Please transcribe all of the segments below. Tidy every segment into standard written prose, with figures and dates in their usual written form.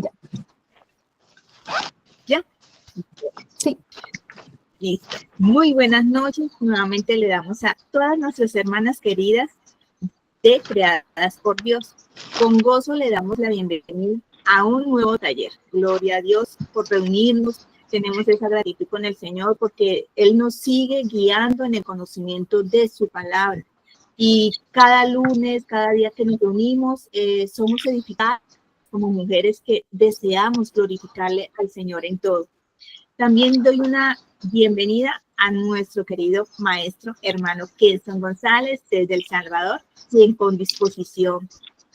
Ya. ¿Ya? Sí. Listo. Muy buenas noches. Nuevamente le damos a todas nuestras hermanas queridas de Creadas por Dios. Con gozo le damos la bienvenida a un nuevo taller. Gloria a Dios por reunirnos. Tenemos esa gratitud con el Señor porque Él nos sigue guiando en el conocimiento de su palabra. Y cada lunes, cada día que nos reunimos, somos edificadas como mujeres que deseamos glorificarle al Señor en todo. También doy una bienvenida a nuestro querido maestro, hermano Kelson González, desde El Salvador, quien con disposición,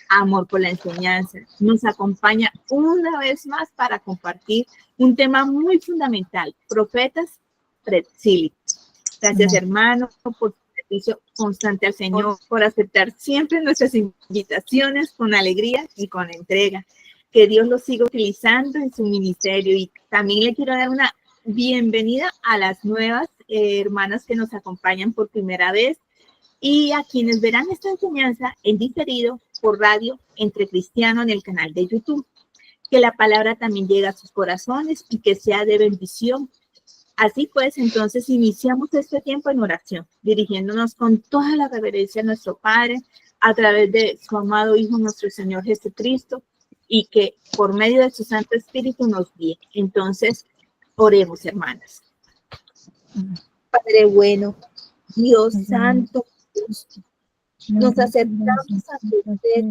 amor por la enseñanza, nos acompaña una vez más para compartir un tema muy fundamental, profetas predictivos. Gracias, hermano, por su servicio constante al Señor, por aceptar siempre nuestras invitaciones con alegría y con entrega. Que Dios lo siga utilizando en su ministerio. Y también le quiero dar una bienvenida a las nuevas hermanas que nos acompañan por primera vez y a quienes verán esta enseñanza en diferido por radio Entre Cristiano en el canal de YouTube. Que la palabra también llegue a sus corazones y que sea de bendición. Así pues, entonces iniciamos este tiempo en oración, dirigiéndonos con toda la reverencia a nuestro Padre, a través de su amado Hijo, nuestro Señor Jesucristo, y que por medio de su Santo Espíritu nos guíe. Entonces, oremos, hermanas. Padre bueno, Dios Santo, justo, nos acercamos a usted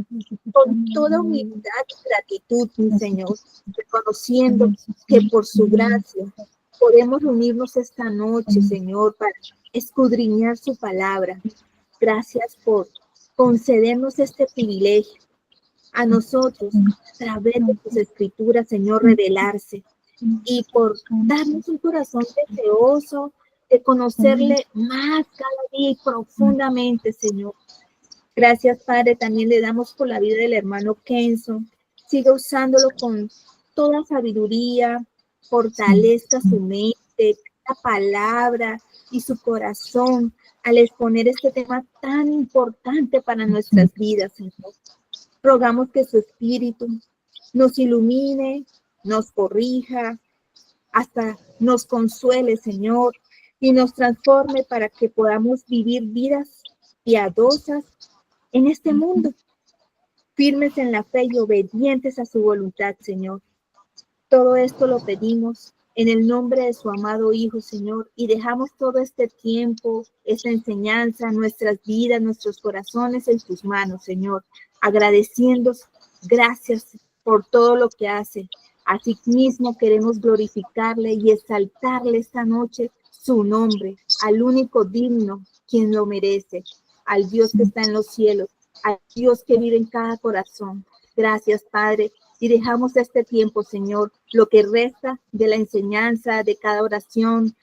con toda humildad y gratitud, mi Señor, reconociendo que por su gracia podemos reunirnos esta noche, Señor, para escudriñar su palabra. Gracias por concedernos este privilegio a nosotros, a través de tus escrituras, Señor, revelarse, y por darnos un corazón deseoso de conocerle más cada día y profundamente, Señor. Gracias, Padre, también le damos por la vida del hermano Kenson. Siga usándolo con toda sabiduría, fortalezca su mente, la palabra y su corazón al exponer este tema tan importante para nuestras vidas, Señor. Rogamos que su espíritu nos ilumine, nos corrija, hasta nos consuele, Señor, y nos transforme para que podamos vivir vidas piadosas en este mundo, firmes en la fe y obedientes a su voluntad, Señor. Todo esto lo pedimos en el nombre de su amado Hijo, Señor, y dejamos todo este tiempo, esta enseñanza, nuestras vidas, nuestros corazones en tus manos, Señor, agradeciendo, gracias por todo lo que hace. Asimismo queremos glorificarle y exaltarle esta noche su nombre, al único digno, quien lo merece, al Dios que está en los cielos, al Dios que vive en cada corazón. Gracias, Padre. Y dejamos este tiempo, Señor, lo que resta de la enseñanza, de cada oración,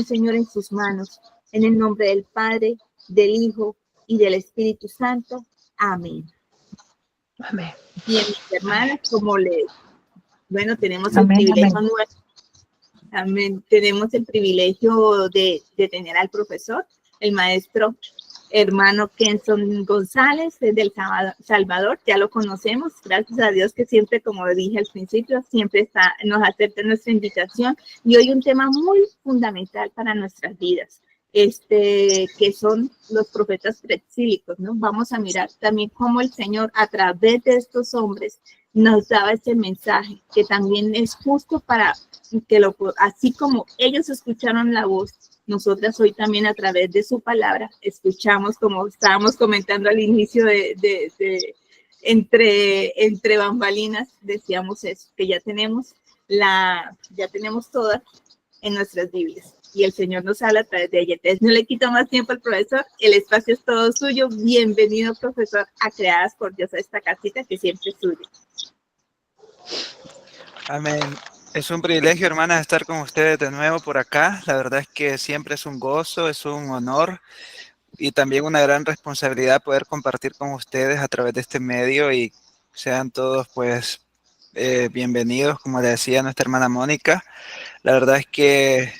Señor, en sus manos. En el nombre del Padre, del Hijo y del Espíritu Santo. Amén. Amén. Bien, mis hermanas, tenemos el privilegio nuestro. Amén. Tenemos el privilegio de tener al profesor, el maestro hermano Kelson González, desde El Salvador. Ya lo conocemos, gracias a Dios que siempre, como dije al principio, siempre nos acepta nuestra invitación. Y hoy un tema muy fundamental para nuestras vidas, que son los profetas preexílicos, ¿no? Vamos a mirar también cómo el Señor, a través de estos hombres, nos daba este mensaje, que también es justo para que así como ellos escucharon la voz, nosotras hoy también a través de su palabra escuchamos, como estábamos comentando al inicio entre bambalinas, decíamos eso, que ya tenemos todas en nuestras Biblias y el Señor nos habla a través de ella. Entonces no le quito más tiempo al profesor, el espacio es todo suyo. Bienvenido, profesor, a Creadas por Dios, a esta casita que siempre es suya. Amén. Es un privilegio, hermanas, estar con ustedes de nuevo por acá. La verdad es que siempre es un gozo, es un honor y también una gran responsabilidad poder compartir con ustedes a través de este medio, y sean todos pues bienvenidos, como le decía nuestra hermana Mónica. La verdad es que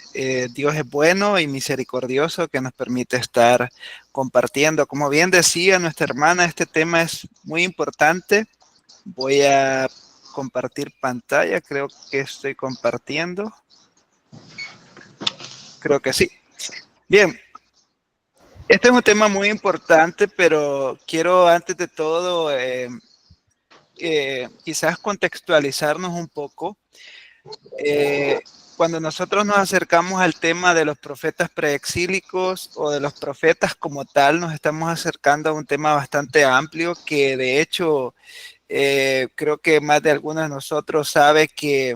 Dios es bueno y misericordioso, que nos permite estar compartiendo. Como bien decía nuestra hermana, este tema es muy importante. Voy a compartir pantalla. Creo que estoy compartiendo. Creo que sí. Bien. Este es un tema muy importante, pero quiero antes de todo quizás contextualizarnos un poco. Cuando nosotros nos acercamos al tema de los profetas preexílicos o de los profetas como tal, nos estamos acercando a un tema bastante amplio que de hecho creo que más de algunos de nosotros sabe que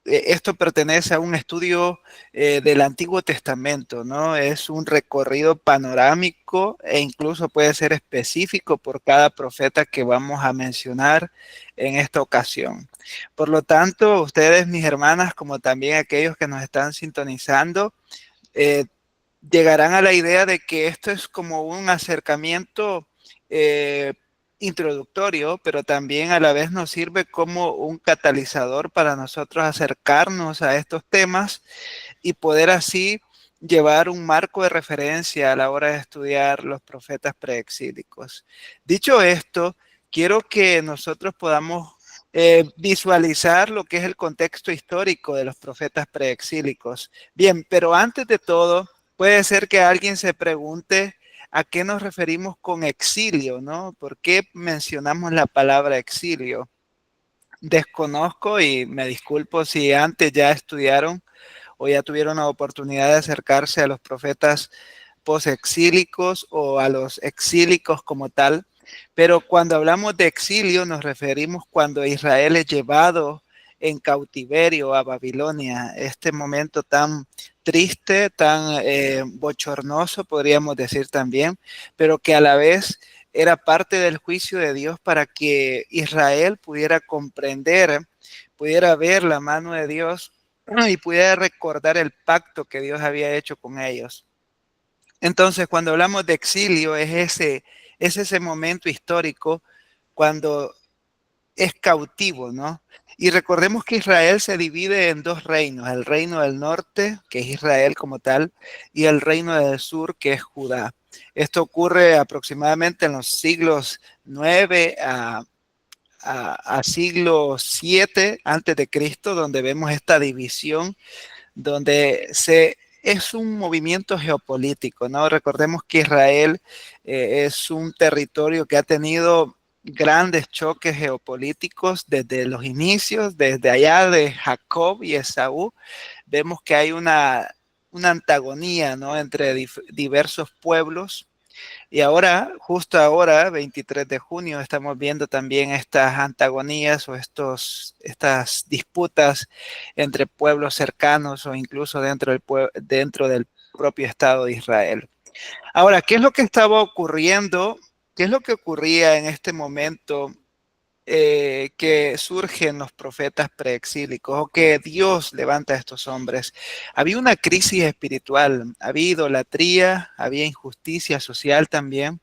esto pertenece a un estudio del Antiguo Testamento, ¿no? Es un recorrido panorámico e incluso puede ser específico por cada profeta que vamos a mencionar en esta ocasión. Por lo tanto, ustedes, mis hermanas, como también aquellos que nos están sintonizando, eh, llegarán a la idea de que esto es como un acercamiento eh, introductorio, pero también a la vez nos sirve como un catalizador para nosotros acercarnos a estos temas y poder así llevar un marco de referencia a la hora de estudiar los profetas preexílicos. Dicho esto, quiero que nosotros podamos visualizar lo que es el contexto histórico de los profetas preexílicos. Bien, pero antes de todo, puede ser que alguien se pregunte a qué nos referimos con exilio, ¿no? ¿Por qué mencionamos la palabra exilio? Desconozco y me disculpo si antes ya estudiaron o ya tuvieron la oportunidad de acercarse a los profetas posexílicos o a los exílicos como tal. Pero cuando hablamos de exilio nos referimos cuando Israel es llevado en cautiverio a Babilonia, este momento tan triste, tan bochornoso, podríamos decir también, pero que a la vez era parte del juicio de Dios para que Israel pudiera comprender, pudiera ver la mano de Dios y pudiera recordar el pacto que Dios había hecho con ellos. Entonces, cuando hablamos de exilio, es ese momento histórico cuando es cautivo, ¿no? Y recordemos que Israel se divide en dos reinos, el reino del norte, que es Israel como tal, y el reino del sur, que es Judá. Esto ocurre aproximadamente en los siglos 9 a siglo 7 antes de Cristo, donde vemos esta división donde es un movimiento geopolítico, ¿no? Recordemos que Israel es un territorio que ha tenido grandes choques geopolíticos desde los inicios, desde allá de Jacob y Esaú. Vemos que hay una antagonía, ¿no? Entre diversos pueblos. Y ahora, justo ahora, 23 de junio, estamos viendo también estas antagonías o estas disputas entre pueblos cercanos o incluso dentro del propio Estado de Israel. Ahora, ¿qué es lo que estaba ocurriendo? ¿Qué es lo que ocurría en este momento que surgen los profetas preexílicos o que Dios levanta a estos hombres? Había una crisis espiritual, había idolatría, había injusticia social también.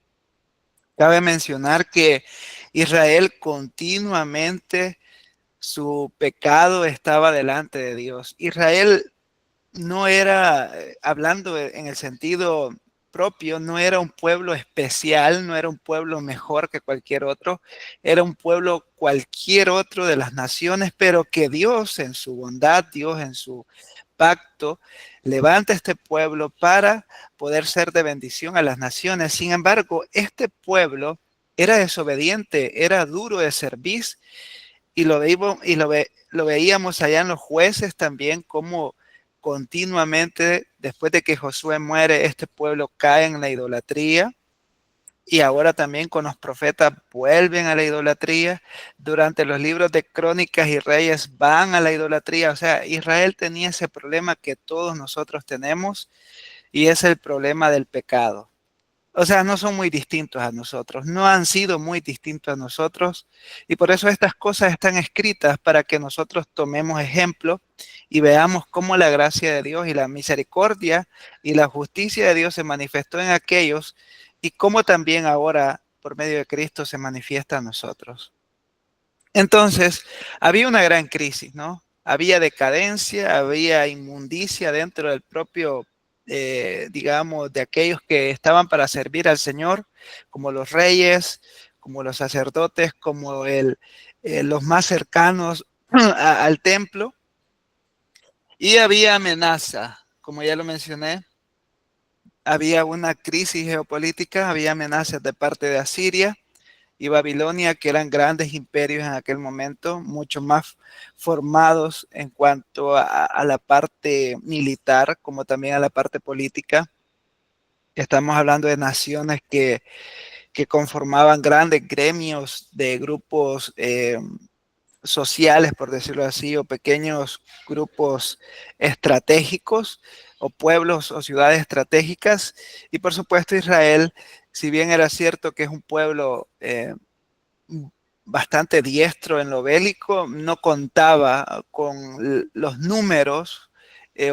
Cabe mencionar que Israel continuamente su pecado estaba delante de Dios. Israel no era, hablando en el sentido propio, no era un pueblo especial, no era un pueblo mejor que cualquier otro, era un pueblo cualquier otro de las naciones, pero que Dios en su bondad, Dios en su pacto, levanta este pueblo para poder ser de bendición a las naciones. Sin embargo, este pueblo era desobediente, era duro de cerviz y lo veíamos allá en los jueces también como continuamente, después de que Josué muere, este pueblo cae en la idolatría y ahora también con los profetas vuelven a la idolatría. Durante los libros de Crónicas y Reyes van a la idolatría. O sea, Israel tenía ese problema que todos nosotros tenemos y es el problema del pecado. O sea, no son muy distintos a nosotros, no han sido muy distintos a nosotros y por eso estas cosas están escritas para que nosotros tomemos ejemplo y veamos cómo la gracia de Dios y la misericordia y la justicia de Dios se manifestó en aquellos y cómo también ahora por medio de Cristo se manifiesta a nosotros. Entonces, había una gran crisis, ¿no? Había decadencia, había inmundicia dentro del propio, digamos, de aquellos que estaban para servir al Señor, como los reyes, como los sacerdotes, como los más cercanos al templo, y había amenaza, como ya lo mencioné, había una crisis geopolítica, había amenazas de parte de Asiria y Babilonia, que eran grandes imperios en aquel momento, mucho más formados en cuanto a la parte militar, como también a la parte política. Estamos hablando de naciones que conformaban grandes gremios de grupos sociales, por decirlo así, o pequeños grupos estratégicos, o pueblos o ciudades estratégicas. Y por supuesto Israel, si bien era cierto que es un pueblo bastante diestro en lo bélico, no contaba con los números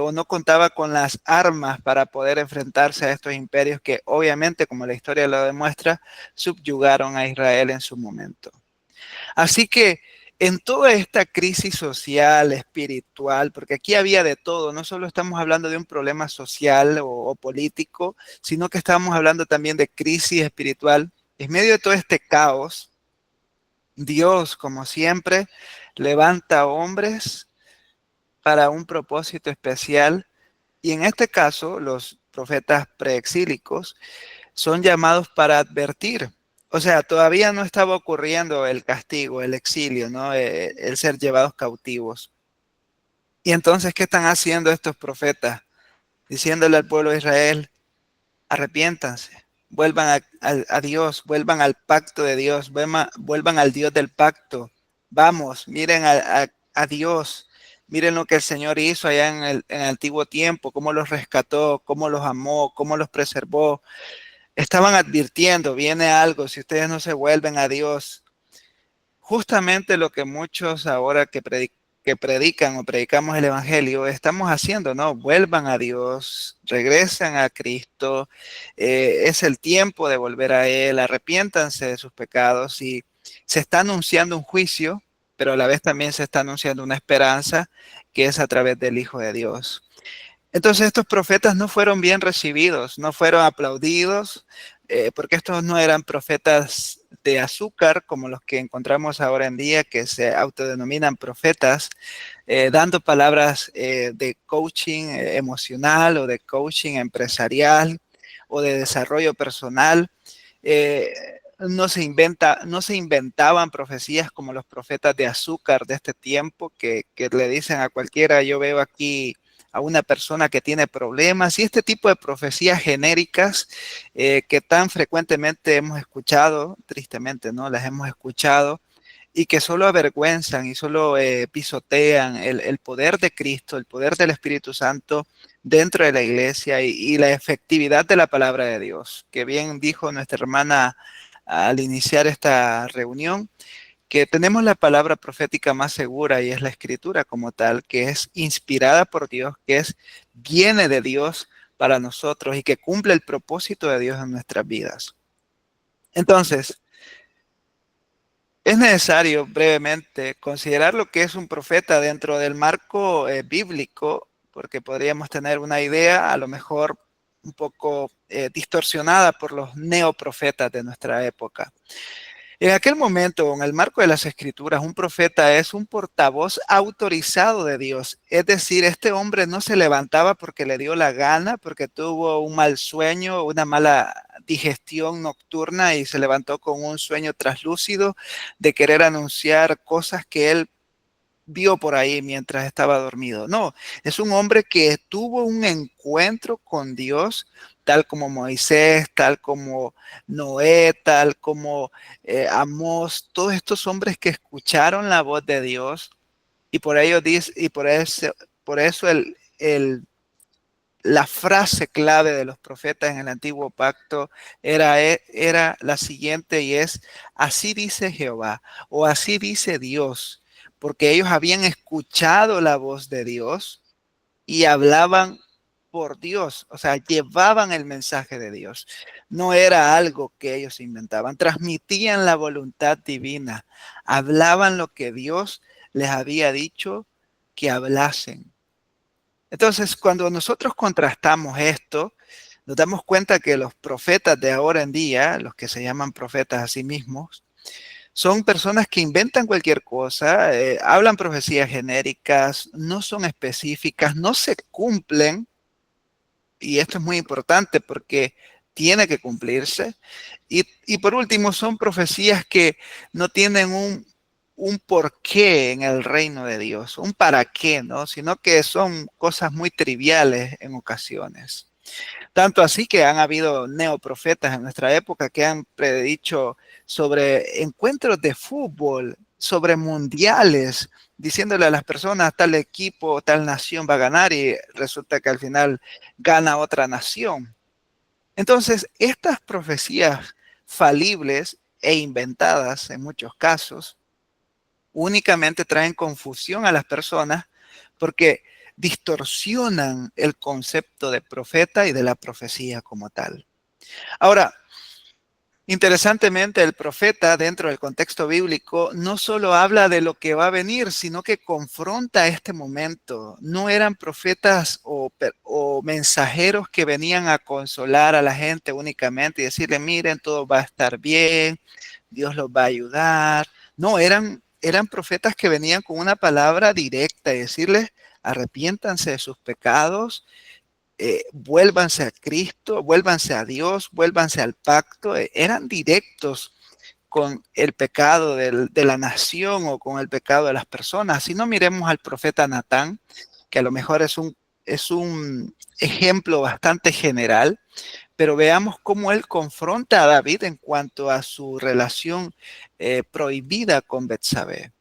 o no contaba con las armas para poder enfrentarse a estos imperios que obviamente, como la historia lo demuestra, subyugaron a Israel en su momento. Así que en toda esta crisis social, espiritual, porque aquí había de todo, no solo estamos hablando de un problema social o político, sino que estamos hablando también de crisis espiritual. En medio de todo este caos, Dios, como siempre, levanta hombres para un propósito especial, y en este caso los profetas preexílicos son llamados para advertir. O sea, todavía no estaba ocurriendo el castigo, el exilio, ¿no? El ser llevados cautivos. Y entonces, ¿qué están haciendo estos profetas? Diciéndole al pueblo de Israel: arrepiéntanse, vuelvan a Dios, vuelvan al pacto de Dios, vuelvan al Dios del pacto. Vamos, miren a Dios, miren lo que el Señor hizo allá en el antiguo tiempo, cómo los rescató, cómo los amó, cómo los preservó. Estaban advirtiendo, viene algo, si ustedes no se vuelven a Dios. Justamente lo que muchos ahora que predican o predicamos el Evangelio estamos haciendo, ¿no? Vuelvan a Dios, regresen a Cristo, es el tiempo de volver a Él, arrepiéntanse de sus pecados, y se está anunciando un juicio, pero a la vez también se está anunciando una esperanza que es a través del Hijo de Dios. Entonces estos profetas no fueron bien recibidos, no fueron aplaudidos, porque estos no eran profetas de azúcar como los que encontramos ahora en día, que se autodenominan profetas, dando palabras de coaching emocional o de coaching empresarial o de desarrollo personal. No se inventaban profecías como los profetas de azúcar de este tiempo que le dicen a cualquiera: yo veo aquí a una persona que tiene problemas, y este tipo de profecías genéricas que tan frecuentemente hemos escuchado, tristemente, ¿no? Las hemos escuchado, y que solo avergüenzan y solo pisotean el poder de Cristo, el poder del Espíritu Santo dentro de la iglesia, y la efectividad de la palabra de Dios, que bien dijo nuestra hermana al iniciar esta reunión, que tenemos la palabra profética más segura, y es la escritura como tal, que es inspirada por Dios, viene de Dios para nosotros y que cumple el propósito de Dios en nuestras vidas. Entonces, es necesario brevemente considerar lo que es un profeta dentro del marco bíblico, porque podríamos tener una idea a lo mejor un poco distorsionada por los neoprofetas de nuestra época. En aquel momento, en el marco de las Escrituras, un profeta es un portavoz autorizado de Dios. Es decir, este hombre no se levantaba porque le dio la gana, porque tuvo un mal sueño, una mala digestión nocturna y se levantó con un sueño traslúcido de querer anunciar cosas que él vio por ahí mientras estaba dormido. No, es un hombre que tuvo un encuentro con Dios, tal como Moisés, tal como Noé, tal como Amós, todos estos hombres que escucharon la voz de Dios, y por ello dice, y por eso la frase clave de los profetas en el antiguo pacto era la siguiente, y es: así dice Jehová, o así dice Dios, porque ellos habían escuchado la voz de Dios y hablaban por Dios, o sea, llevaban el mensaje de Dios. No era algo que ellos inventaban, transmitían la voluntad divina, hablaban lo que Dios les había dicho que hablasen. Entonces, cuando nosotros contrastamos esto, nos damos cuenta que los profetas de ahora en día, los que se llaman profetas a sí mismos, Son personas que inventan cualquier cosa, hablan profecías genéricas, no son específicas, no se cumplen, y esto es muy importante porque tiene que cumplirse. Y por último, son profecías que no tienen un porqué en el reino de Dios, un para qué, ¿no? Sino que son cosas muy triviales en ocasiones. Tanto así que han habido neoprofetas en nuestra época que han predicho sobre encuentros de fútbol, sobre mundiales, diciéndole a las personas tal equipo, tal nación va a ganar y resulta que al final gana otra nación. Entonces, estas profecías falibles e inventadas en muchos casos únicamente traen confusión a las personas porque distorsionan el concepto de profeta y de la profecía como tal. Ahora, interesantemente, el profeta dentro del contexto bíblico no solo habla de lo que va a venir, sino que confronta este momento. No eran profetas o mensajeros que venían a consolar a la gente únicamente y decirle, miren, todo va a estar bien, Dios los va a ayudar. No, eran profetas que venían con una palabra directa y decirles, arrepiéntanse de sus pecados, vuélvanse a Cristo, vuélvanse a Dios, vuélvanse al pacto. Eran directos con el pecado de la nación o con el pecado de las personas. Si no, miremos al profeta Natán, que a lo mejor es un ejemplo bastante general, pero veamos cómo él confronta a David en cuanto a su relación prohibida con Betsabé.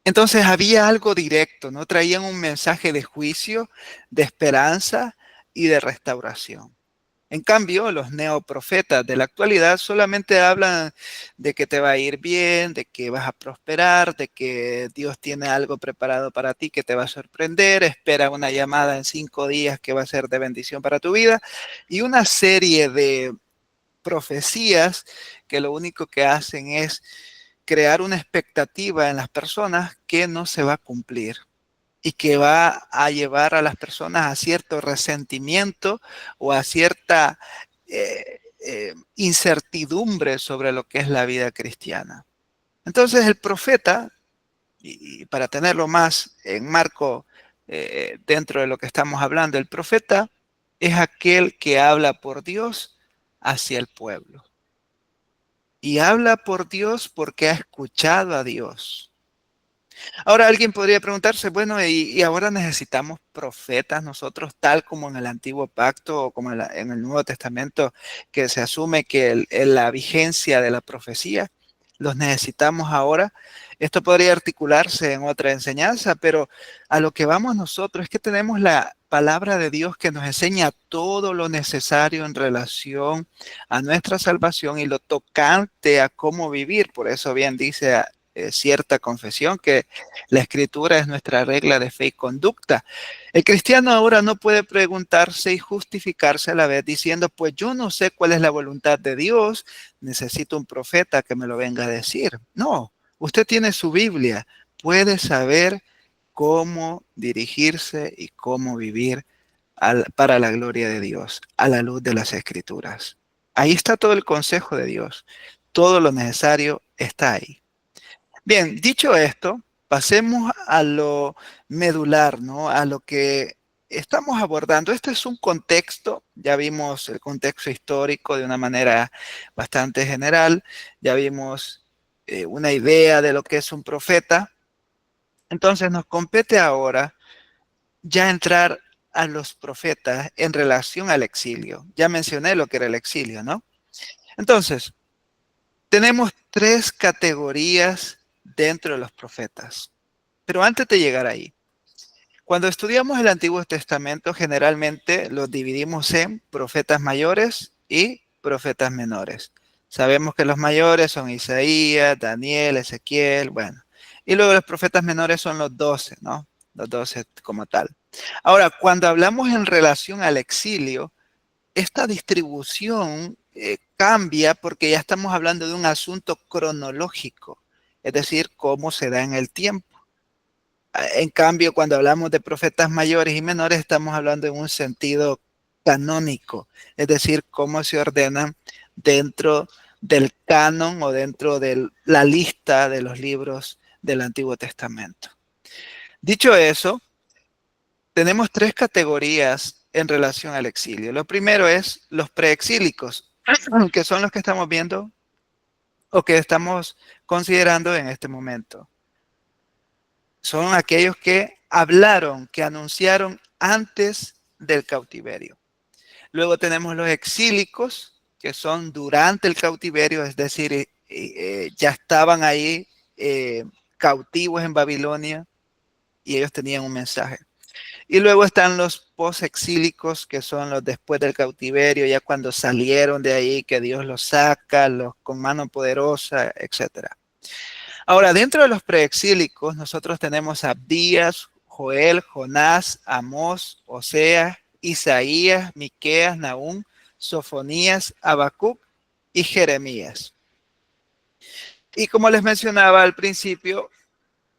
Entonces había algo directo, ¿no? Traían un mensaje de juicio, de esperanza y de restauración. En cambio, los neoprofetas de la actualidad solamente hablan de que te va a ir bien, de que vas a prosperar, de que Dios tiene algo preparado para ti que te va a sorprender, espera una llamada en 5 días que va a ser de bendición para tu vida y una serie de profecías que lo único que hacen es crear una expectativa en las personas que no se va a cumplir y que va a llevar a las personas a cierto resentimiento o a cierta incertidumbre sobre lo que es la vida cristiana. Entonces el profeta, y para tenerlo más en marco dentro de lo que estamos hablando, el profeta es aquel que habla por Dios hacia el pueblo. Y habla por Dios porque ha escuchado a Dios. Ahora alguien podría preguntarse, bueno, ¿y ahora necesitamos profetas nosotros, tal como en el Antiguo Pacto o como en el Nuevo Testamento, que se asume que la vigencia de la profecía los necesitamos ahora? Esto podría articularse en otra enseñanza, pero a lo que vamos nosotros es que tenemos la palabra de Dios que nos enseña todo lo necesario en relación a nuestra salvación y lo tocante a cómo vivir. Por eso bien dice cierta confesión que la escritura es nuestra regla de fe y conducta. El cristiano ahora no puede preguntarse y justificarse a la vez diciendo, pues yo no sé cuál es la voluntad de Dios, necesito un profeta que me lo venga a decir. No, usted tiene su Biblia, puede saber cómo dirigirse y cómo vivir para la gloria de Dios, a la luz de las escrituras. Ahí está todo el consejo de Dios. Todo lo necesario está ahí. Bien, dicho esto, pasemos a lo medular, ¿no? A lo que estamos abordando. Este es un contexto, ya vimos el contexto histórico de una manera bastante general, ya vimos una idea de lo que es un profeta. Entonces nos compete ahora ya entrar a los profetas en relación al exilio. Ya mencioné lo que era el exilio, ¿no? Entonces, tenemos 3 categorías dentro de los profetas. Pero antes de llegar ahí, cuando estudiamos el Antiguo Testamento, generalmente los dividimos en profetas mayores y profetas menores. Sabemos que los mayores son Isaías, Daniel, Ezequiel, bueno. Y luego los profetas menores son los 12, ¿no? Los 12 como tal. Ahora, cuando hablamos en relación al exilio, esta distribución cambia porque ya estamos hablando de un asunto cronológico, es decir, cómo se da en el tiempo. En cambio, cuando hablamos de profetas mayores y menores, estamos hablando en un sentido canónico, es decir, cómo se ordenan dentro del canon o dentro de la lista de los libros del Antiguo Testamento. Dicho eso, tenemos tres categorías en relación al exilio. Lo primero es los preexílicos, que son los que estamos viendo o que estamos considerando en este momento. Son aquellos que hablaron, que anunciaron antes del cautiverio. Luego tenemos los exílicos, que son durante el cautiverio, es decir, ya estaban ahí cautivos en Babilonia y ellos tenían un mensaje. Y luego están los posexílicos, que son los después del cautiverio, ya cuando salieron de ahí, que Dios los saca, los con mano poderosa, etc. Ahora, dentro de los preexílicos, nosotros tenemos a Abdías, Joel, Jonás, Amós, Oseas, Isaías, Miqueas, Nahum, Sofonías, Habacuc y Jeremías. Y como les mencionaba al principio,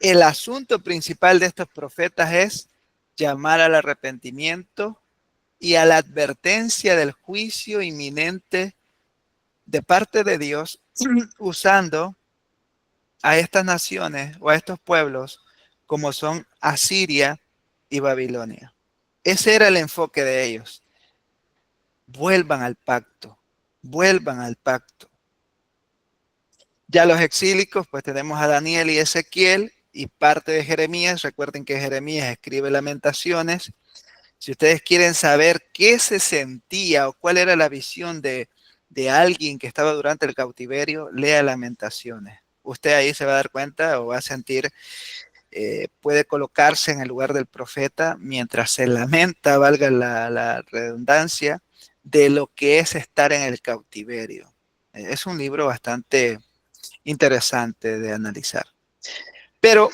el asunto principal de estos profetas es llamar al arrepentimiento y a la advertencia del juicio inminente de parte de Dios, usando a estas naciones o a estos pueblos como son Asiria y Babilonia. Ese era el enfoque de ellos. Vuelvan al pacto, vuelvan al pacto. Ya los exílicos, pues tenemos a Daniel y Ezequiel y parte de Jeremías. Recuerden que Jeremías escribe Lamentaciones. Si ustedes quieren saber qué se sentía o cuál era la visión de alguien que estaba durante el cautiverio, lea Lamentaciones. Usted ahí se va a dar cuenta o va a sentir, puede colocarse en el lugar del profeta mientras se lamenta, valga la redundancia, de lo que es estar en el cautiverio. Es un libro bastante interesante de analizar. Pero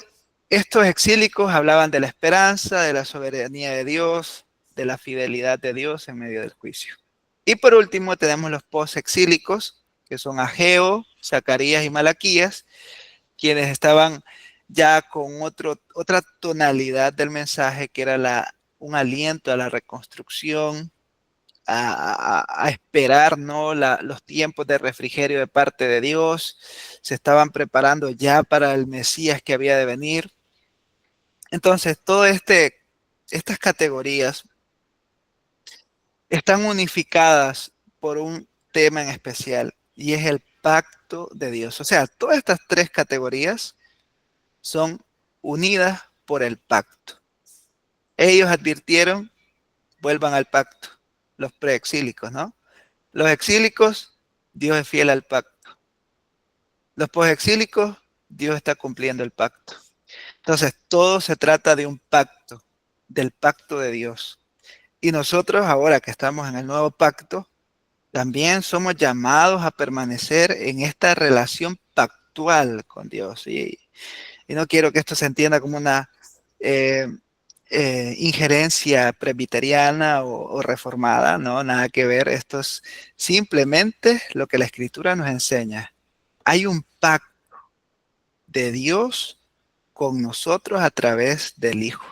estos exílicos hablaban de la esperanza, de la soberanía de Dios, de la fidelidad de Dios en medio del juicio. Y por último tenemos los posexílicos, que son Ageo, Zacarías y Malaquías, quienes estaban ya con otra tonalidad del mensaje, que era un aliento a la reconstrucción, a esperar, ¿no? Los tiempos de refrigerio de parte de Dios. Se estaban preparando ya para el Mesías que había de venir. Entonces, todas estas categorías están unificadas por un tema en especial, y es el pacto de Dios. O sea, todas estas tres categorías son unidas por el pacto. Ellos advirtieron, vuelvan al pacto, los preexílicos, ¿no? Los exílicos, Dios es fiel al pacto. Los posexílicos, Dios está cumpliendo el pacto. Entonces, todo se trata de un pacto, del pacto de Dios. Y nosotros, ahora que estamos en el nuevo pacto, también somos llamados a permanecer en esta relación pactual con Dios. Y no quiero que esto se entienda como una injerencia presbiteriana o reformada, no, nada que ver. Esto es simplemente lo que la Escritura nos enseña. Hay un pacto de Dios con nosotros a través del Hijo.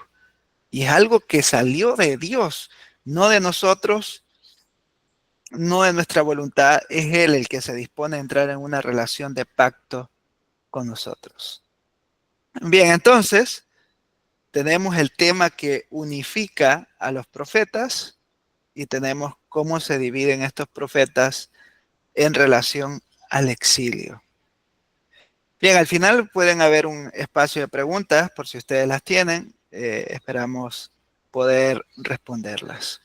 Y es algo que salió de Dios, no de nosotros, no de nuestra voluntad. Es Él el que se dispone a entrar en una relación de pacto con nosotros. Bien, entonces tenemos el tema que unifica a los profetas y tenemos cómo se dividen estos profetas en relación al exilio. Bien, al final pueden haber un espacio de preguntas por si ustedes las tienen. Esperamos poder responderlas.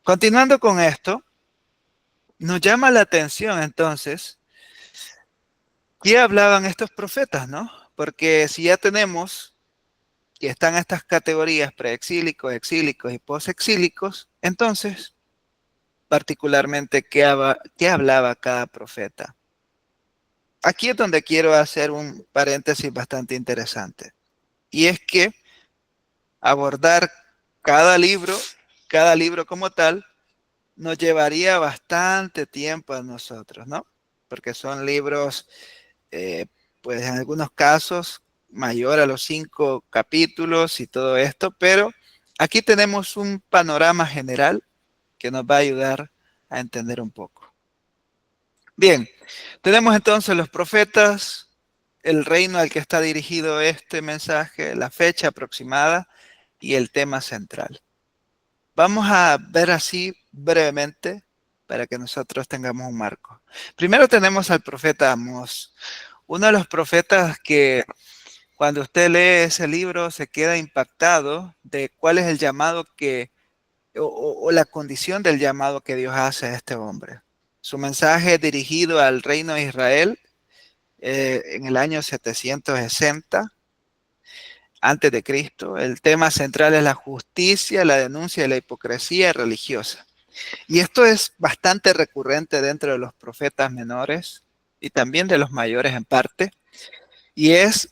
Continuando con esto, nos llama la atención entonces, ¿qué hablaban estos profetas, no? Porque si ya tenemos que están estas categorías preexílicos, exílicos y posexílicos, entonces, particularmente, ¿qué hablaba cada profeta? Aquí es donde quiero hacer un paréntesis bastante interesante. Y es que abordar cada libro como tal, nos llevaría bastante tiempo a nosotros, ¿no? Porque son libros, pues en algunos casos, mayor a los 5 capítulos y todo esto, pero aquí tenemos un panorama general que nos va a ayudar a entender un poco. Bien, tenemos entonces los profetas, el reino al que está dirigido este mensaje, la fecha aproximada y el tema central. Vamos a ver así brevemente para que nosotros tengamos un marco. Primero tenemos al profeta Amós, uno de los profetas que cuando usted lee ese libro se queda impactado de cuál es el llamado o la condición del llamado que Dios hace a este hombre. Su mensaje es dirigido al reino de Israel en el año 760 antes de Cristo. El tema central es la justicia, la denuncia de la hipocresía religiosa. Y esto es bastante recurrente dentro de los profetas menores y también de los mayores en parte. Y es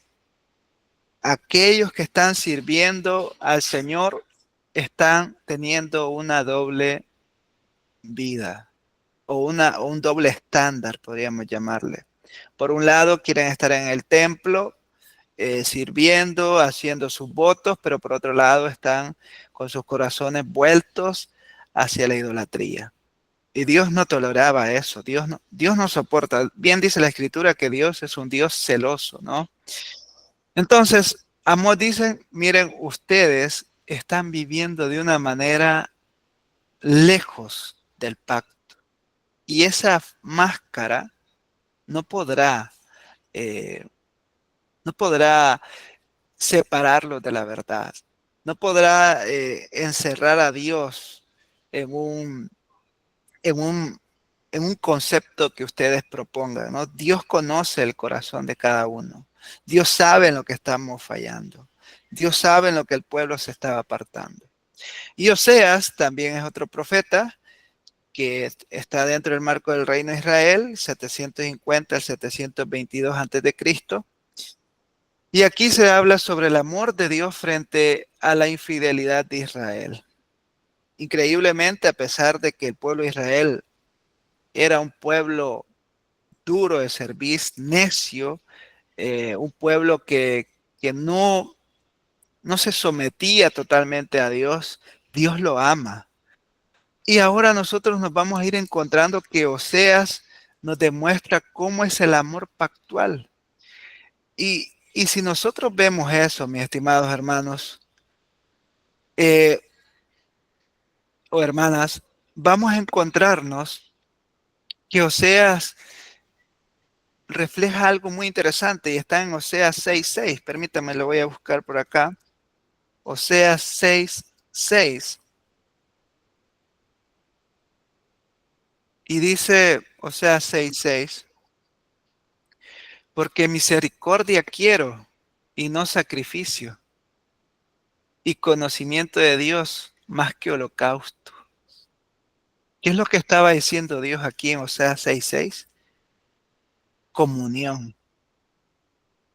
aquellos que están sirviendo al Señor están teniendo una doble vida o un doble estándar, podríamos llamarle. Por un lado, quieren estar en el templo, sirviendo, haciendo sus votos, pero por otro lado están con sus corazones vueltos hacia la idolatría. Y Dios no toleraba eso, Dios no soporta. Bien dice la Escritura que Dios es un Dios celoso, ¿no? Entonces, Amós dice, miren, ustedes están viviendo de una manera lejos del pacto. Y esa máscara no podrá, eh, no podrá separarlos de la verdad. No podrá encerrar a Dios en un, en un, en un concepto que ustedes propongan, ¿no? Dios conoce el corazón de cada uno. Dios sabe en lo que estamos fallando. Dios sabe en lo que el pueblo se estaba apartando. Y Oseas también es otro profeta que está dentro del marco del reino de Israel, 750 al 722 antes de Cristo. Y aquí se habla sobre el amor de Dios frente a la infidelidad de Israel. Increíblemente, a pesar de que el pueblo de Israel era un pueblo duro de cerviz, necio, un pueblo que no se sometía totalmente a Dios, Dios lo ama. Y ahora nosotros nos vamos a ir encontrando que Oseas nos demuestra cómo es el amor pactual. Y si nosotros vemos eso, mis estimados hermanos eh, o hermanas, vamos a encontrarnos que Oseas refleja algo muy interesante y está en Oseas 6:6. Permítanme, lo voy a buscar por acá. Oseas 6:6. Y dice Oseas 6:6, porque misericordia quiero y no sacrificio, y conocimiento de Dios más que holocausto. ¿Qué es lo que estaba diciendo Dios aquí en Oseas 6:6? Comunión.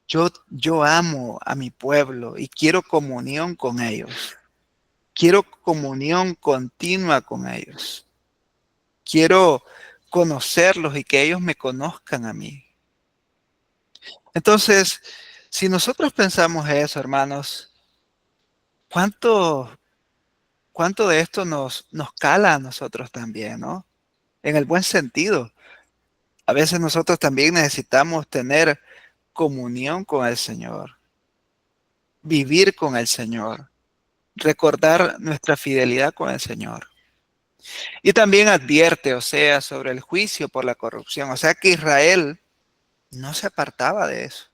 Yo amo a mi pueblo y quiero comunión con ellos. Quiero comunión continua con ellos. Quiero conocerlos y que ellos me conozcan a mí. Entonces, si nosotros pensamos eso, hermanos, ¿cuánto, cuánto de esto nos cala a nosotros también, ¿no? En el buen sentido. A veces nosotros también necesitamos tener comunión con el Señor, vivir con el Señor, recordar nuestra fidelidad con el Señor. Y también advierte, o sea, sobre el juicio por la corrupción. O sea que Israel no se apartaba de eso.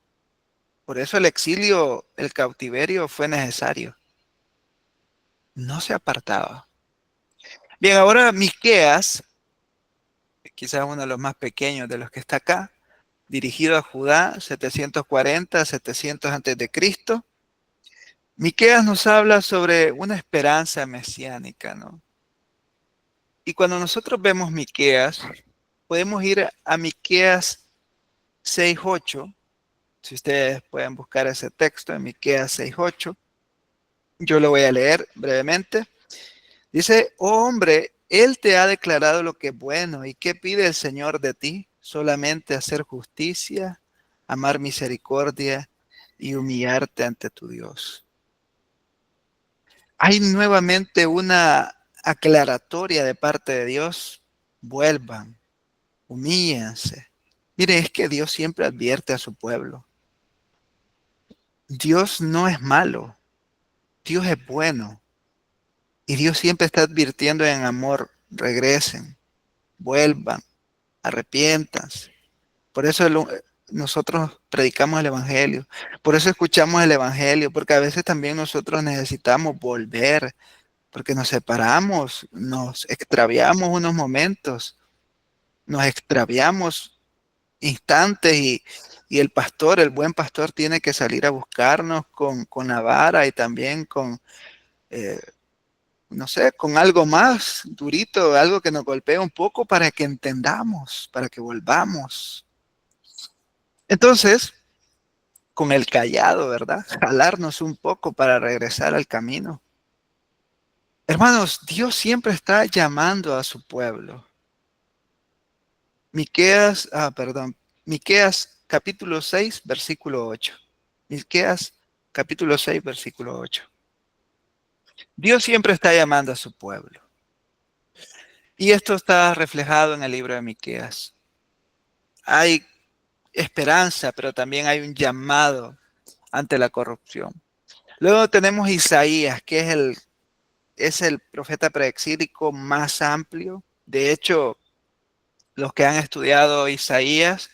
Por eso el exilio, el cautiverio fue necesario. No se apartaba. Bien, ahora Miqueas, quizás uno de los más pequeños de los que está acá, dirigido a Judá, 740, 700 antes de Cristo. Miqueas nos habla sobre una esperanza mesiánica, ¿no? Y cuando nosotros vemos Miqueas, podemos ir a Miqueas 6:8. Si ustedes pueden buscar ese texto en Miqueas 6:8, yo lo voy a leer brevemente. Dice, oh hombre, Él te ha declarado lo que es bueno. ¿Y qué pide el Señor de ti? Solamente hacer justicia, amar misericordia y humillarte ante tu Dios. Hay nuevamente una aclaratoria de parte de Dios. Vuelvan, humíllense. Mire, es que Dios siempre advierte a su pueblo. Dios no es malo, Dios es bueno. Y Dios siempre está advirtiendo en amor, regresen, vuelvan, arrepiéntanse. Por eso nosotros predicamos el Evangelio, por eso escuchamos el Evangelio, porque a veces también nosotros necesitamos volver, porque nos separamos, nos extraviamos unos momentos, nos extraviamos instantes y el pastor, el buen pastor, tiene que salir a buscarnos con la vara y también con, eh, no sé, con algo más durito, algo que nos golpee un poco para que entendamos, para que volvamos. Entonces, con el callado, ¿verdad? Jalarnos un poco para regresar al camino. Hermanos, Dios siempre está llamando a su pueblo. Miqueas capítulo 6, versículo 8. Miqueas capítulo 6, versículo 8. Dios siempre está llamando a su pueblo. Y esto está reflejado en el libro de Miqueas. Hay esperanza, pero también hay un llamado ante la corrupción. Luego tenemos Isaías, que es el profeta preexílico más amplio. De hecho, los que han estudiado Isaías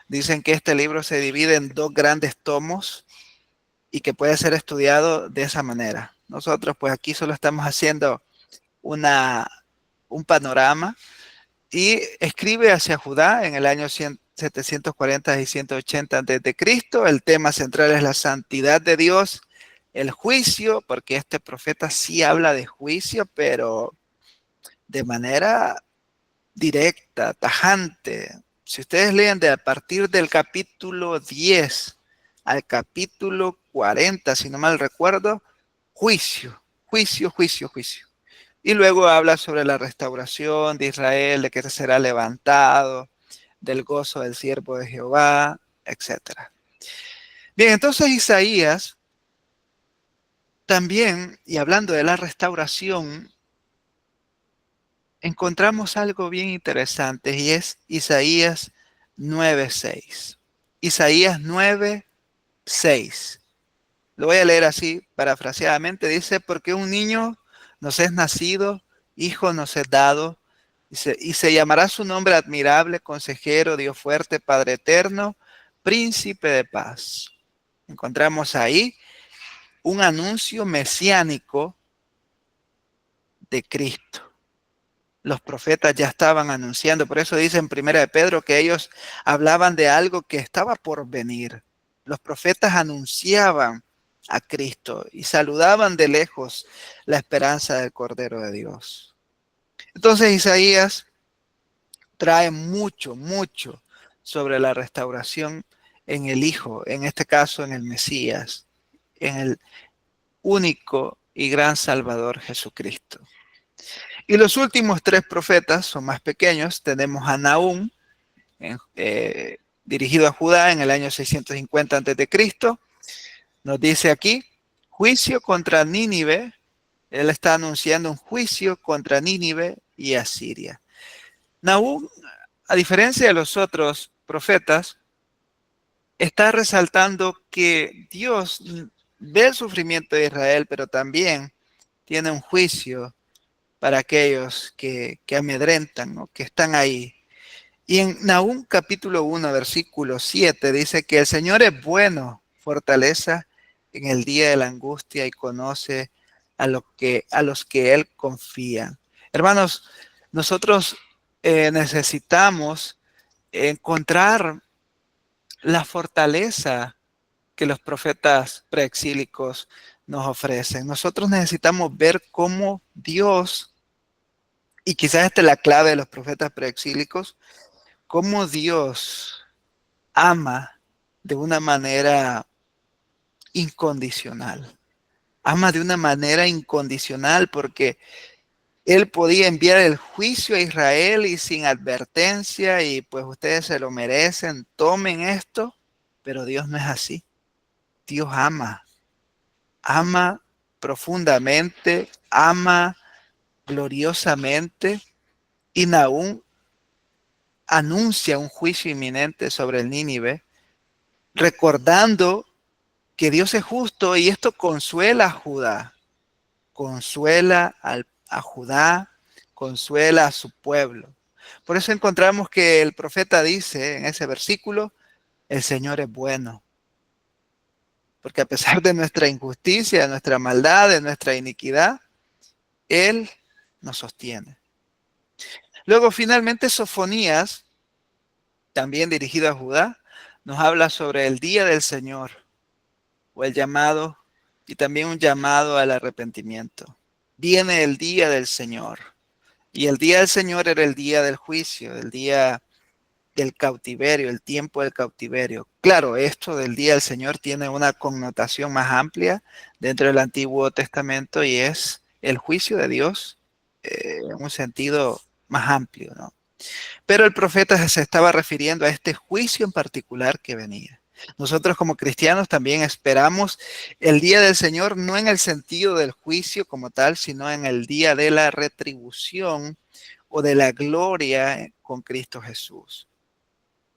dicen que este libro se divide en dos grandes tomos y que puede ser estudiado de esa manera. Nosotros pues aquí solo estamos haciendo un panorama y escribe hacia Judá en el año 740 y 180 a.C. El tema central es la santidad de Dios, el juicio, porque este profeta sí habla de juicio, pero de manera directa, tajante. Si ustedes leen a partir del capítulo 10 al capítulo 40, si no mal recuerdo, juicio, juicio, juicio, juicio. Y luego habla sobre la restauración de Israel, de que será levantado, del gozo del siervo de Jehová, etc. Bien, entonces Isaías también, y hablando de la restauración, encontramos algo bien interesante y es Isaías 9:6. Isaías 9:6. Lo voy a leer así, parafraseadamente. Dice, porque un niño nos es nacido, hijo nos es dado, y se llamará su nombre admirable, consejero, Dios fuerte, Padre eterno, príncipe de paz. Encontramos ahí un anuncio mesiánico de Cristo. Los profetas ya estaban anunciando, por eso dice en Primera de Pedro que ellos hablaban de algo que estaba por venir. Los profetas anunciaban a Cristo y saludaban de lejos la esperanza del Cordero de Dios. Entonces Isaías trae mucho, mucho sobre la restauración en el Hijo, en este caso en el Mesías, en el único y gran Salvador Jesucristo. Y los últimos tres profetas son más pequeños. Tenemos a Nahum, dirigido a Judá en el año 650 a.C. Nos dice aquí, juicio contra Nínive. Él está anunciando un juicio contra Nínive y Asiria. Nahum, a diferencia de los otros profetas, está resaltando que Dios ve el sufrimiento de Israel, pero también tiene un juicio para aquellos que amedrentan, ¿no? Que están ahí. Y en Nahum capítulo 1, versículo 7 dice que el Señor es bueno, fortaleza en el día de la angustia y conoce a los que Él confía. Hermanos, nosotros necesitamos encontrar la fortaleza que los profetas preexílicos nos ofrecen. Nosotros necesitamos ver cómo Dios, y quizás esta es la clave de los profetas preexílicos, cómo Dios ama de una manera incondicional. Ama de una manera incondicional porque Él podía enviar el juicio a Israel y sin advertencia y pues ustedes se lo merecen, tomen esto, pero Dios no es así. Dios ama, ama profundamente, ama gloriosamente y Nahum anuncia un juicio inminente sobre el Nínive, recordando que Dios es justo y esto consuela a Judá, consuela a Judá, consuela a su pueblo. Por eso encontramos que el profeta dice en ese versículo, el Señor es bueno, porque a pesar de nuestra injusticia, de nuestra maldad, de nuestra iniquidad, Él nos sostiene. Luego, finalmente, Sofonías, también dirigido a Judá, nos habla sobre el día del Señor, o el llamado, y también un llamado al arrepentimiento. Viene el día del Señor, y el día del Señor era el día del juicio, el día del cautiverio, el tiempo del cautiverio. Claro, esto del día del Señor tiene una connotación más amplia dentro del Antiguo Testamento y es el juicio de Dios en un sentido más amplio, ¿no? Pero el profeta se estaba refiriendo a este juicio en particular que venía. Nosotros como cristianos también esperamos el día del Señor, no en el sentido del juicio como tal, sino en el día de la retribución o de la gloria con Cristo Jesús.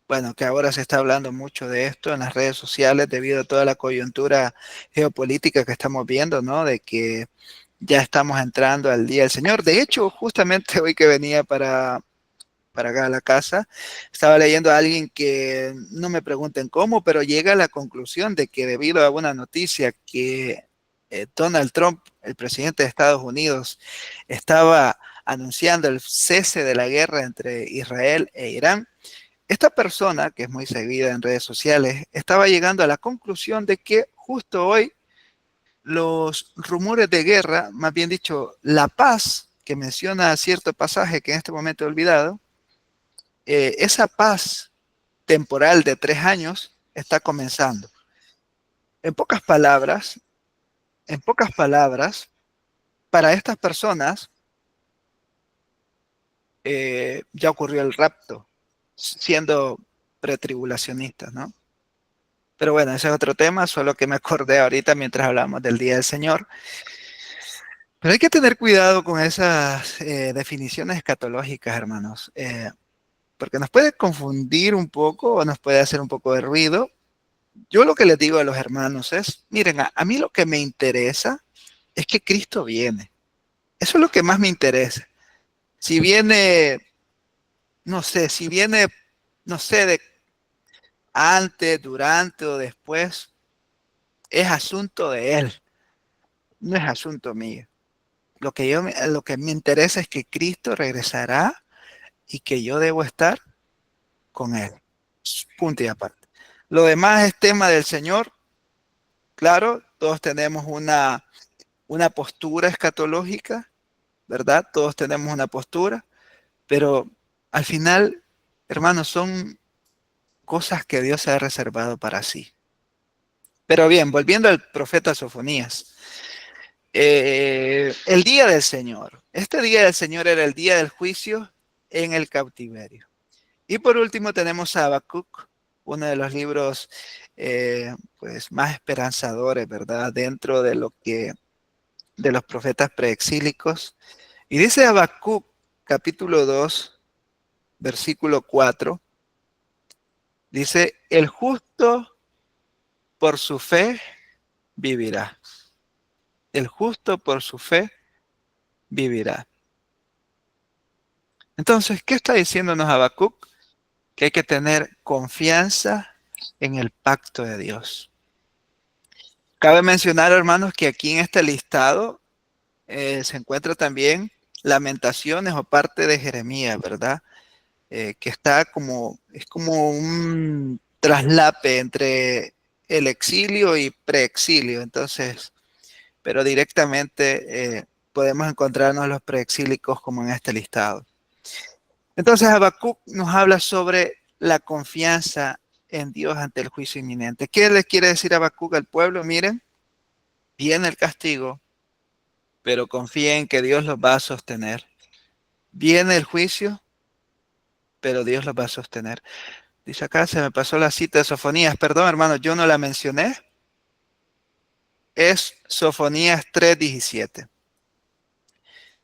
Bueno, que ahora se está hablando mucho de esto en las redes sociales debido a toda la coyuntura geopolítica que estamos viendo, ¿no? De que ya estamos entrando al día del Señor. De hecho, justamente hoy que venía para acá a la casa, estaba leyendo a alguien que no me pregunten cómo, pero llega a la conclusión de que debido a una noticia que Donald Trump, el presidente de Estados Unidos, estaba anunciando el cese de la guerra entre Israel e Irán, esta persona, que es muy seguida en redes sociales, estaba llegando a la conclusión de que justo hoy los rumores de guerra, más bien dicho, la paz, que menciona cierto pasaje que en este momento he olvidado, esa paz temporal de 3 años está comenzando. En pocas palabras, para estas personas ya ocurrió el rapto, siendo pretribulacionistas, ¿no? Pero bueno, ese es otro tema, solo que me acordé ahorita mientras hablamos del Día del Señor. Pero hay que tener cuidado con esas definiciones escatológicas, hermanos, porque nos puede confundir un poco o nos puede hacer un poco de ruido. Yo lo que les digo a los hermanos es, miren, a mí lo que me interesa es que Cristo viene. Eso es lo que más me interesa. Si viene, no sé, si viene, no sé, de antes, durante o después, es asunto de Él, no es asunto mío. Lo que me interesa es que Cristo regresará y que yo debo estar con Él. Punto y aparte. Lo demás es tema del Señor. Claro, todos tenemos una postura escatológica, ¿verdad? Todos tenemos una postura, pero al final, hermanos, son cosas que Dios ha reservado para sí. Pero bien, volviendo al profeta Sofonías, el día del Señor. Este día del Señor era el día del juicio en el cautiverio. Y por último tenemos a Habacuc, uno de los libros pues más esperanzadores, ¿verdad? Dentro de lo que de los profetas preexílicos. Y dice Habacuc, capítulo 2, versículo 4, dice, el justo por su fe vivirá. El justo por su fe vivirá. Entonces, ¿qué está diciéndonos Habacuc? Que hay que tener confianza en el pacto de Dios. Cabe mencionar, hermanos, que aquí en este listado se encuentra también Lamentaciones o parte de Jeremías, ¿verdad? Que está es como un traslape entre el exilio y preexilio. Entonces, pero directamente podemos encontrarnos los preexílicos como en este listado. Entonces, Habacuc nos habla sobre la confianza en Dios ante el juicio inminente. ¿Qué le quiere decir Habacuc al pueblo? Miren, viene el castigo, pero confíen en que Dios los va a sostener. Viene el juicio, pero Dios los va a sostener. Dice acá, se me pasó la cita de Sofonías. Perdón, hermano, yo no la mencioné. Es Sofonías 3:17.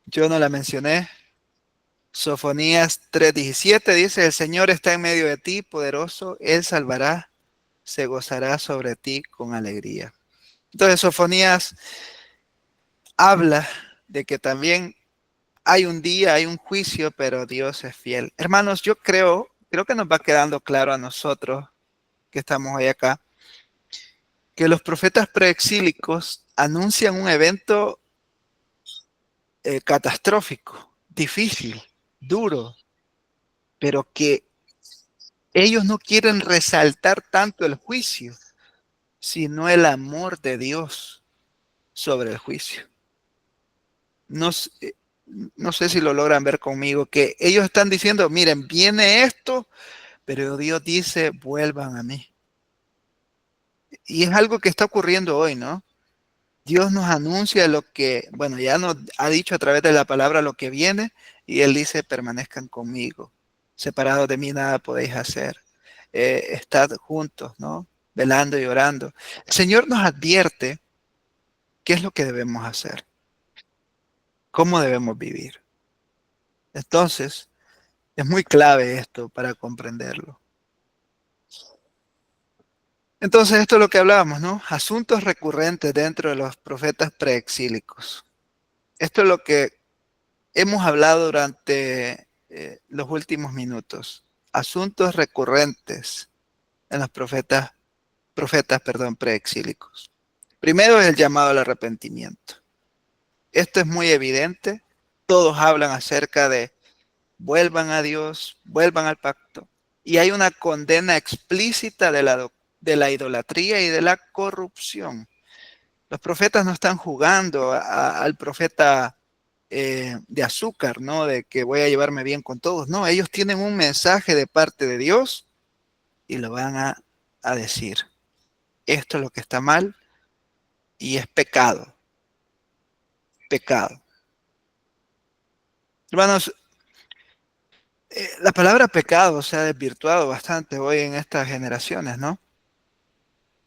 Yo no la mencioné. Sofonías 3:17 dice, el Señor está en medio de ti, poderoso, Él salvará, se gozará sobre ti con alegría. Entonces, Sofonías habla de que también hay un día, hay un juicio, pero Dios es fiel. Hermanos, yo creo que nos va quedando claro a nosotros que estamos hoy acá, que los profetas preexílicos anuncian un evento catastrófico, difícil, duro, pero que ellos no quieren resaltar tanto el juicio, sino el amor de Dios sobre el juicio. No, no sé si lo logran ver conmigo, que ellos están diciendo, miren, viene esto, pero Dios dice, vuelvan a mí. Y es algo que está ocurriendo hoy, ¿no? Dios nos anuncia lo que, bueno, ya nos ha dicho a través de la palabra lo que viene, y Él dice, permanezcan conmigo. Separados de mí nada podéis hacer. Estad juntos, ¿no? Velando y orando. El Señor nos advierte qué es lo que debemos hacer, cómo debemos vivir. Entonces, es muy clave esto para comprenderlo. Entonces, esto es lo que hablábamos, ¿no? Asuntos recurrentes dentro de los profetas preexílicos. Esto es lo que hemos hablado durante los últimos minutos. Asuntos recurrentes en los profetas, preexílicos. Primero es el llamado al arrepentimiento. Esto es muy evidente. Todos hablan acerca de vuelvan a Dios, vuelvan al pacto. Y hay una condena explícita de la idolatría y de la corrupción. Los profetas no están jugando al profeta de azúcar, ¿no? De que voy a llevarme bien con todos. No, ellos tienen un mensaje de parte de Dios y lo van a decir. Esto es lo que está mal y es pecado. Pecado. Hermanos, la palabra pecado se ha desvirtuado bastante hoy en estas generaciones, ¿no?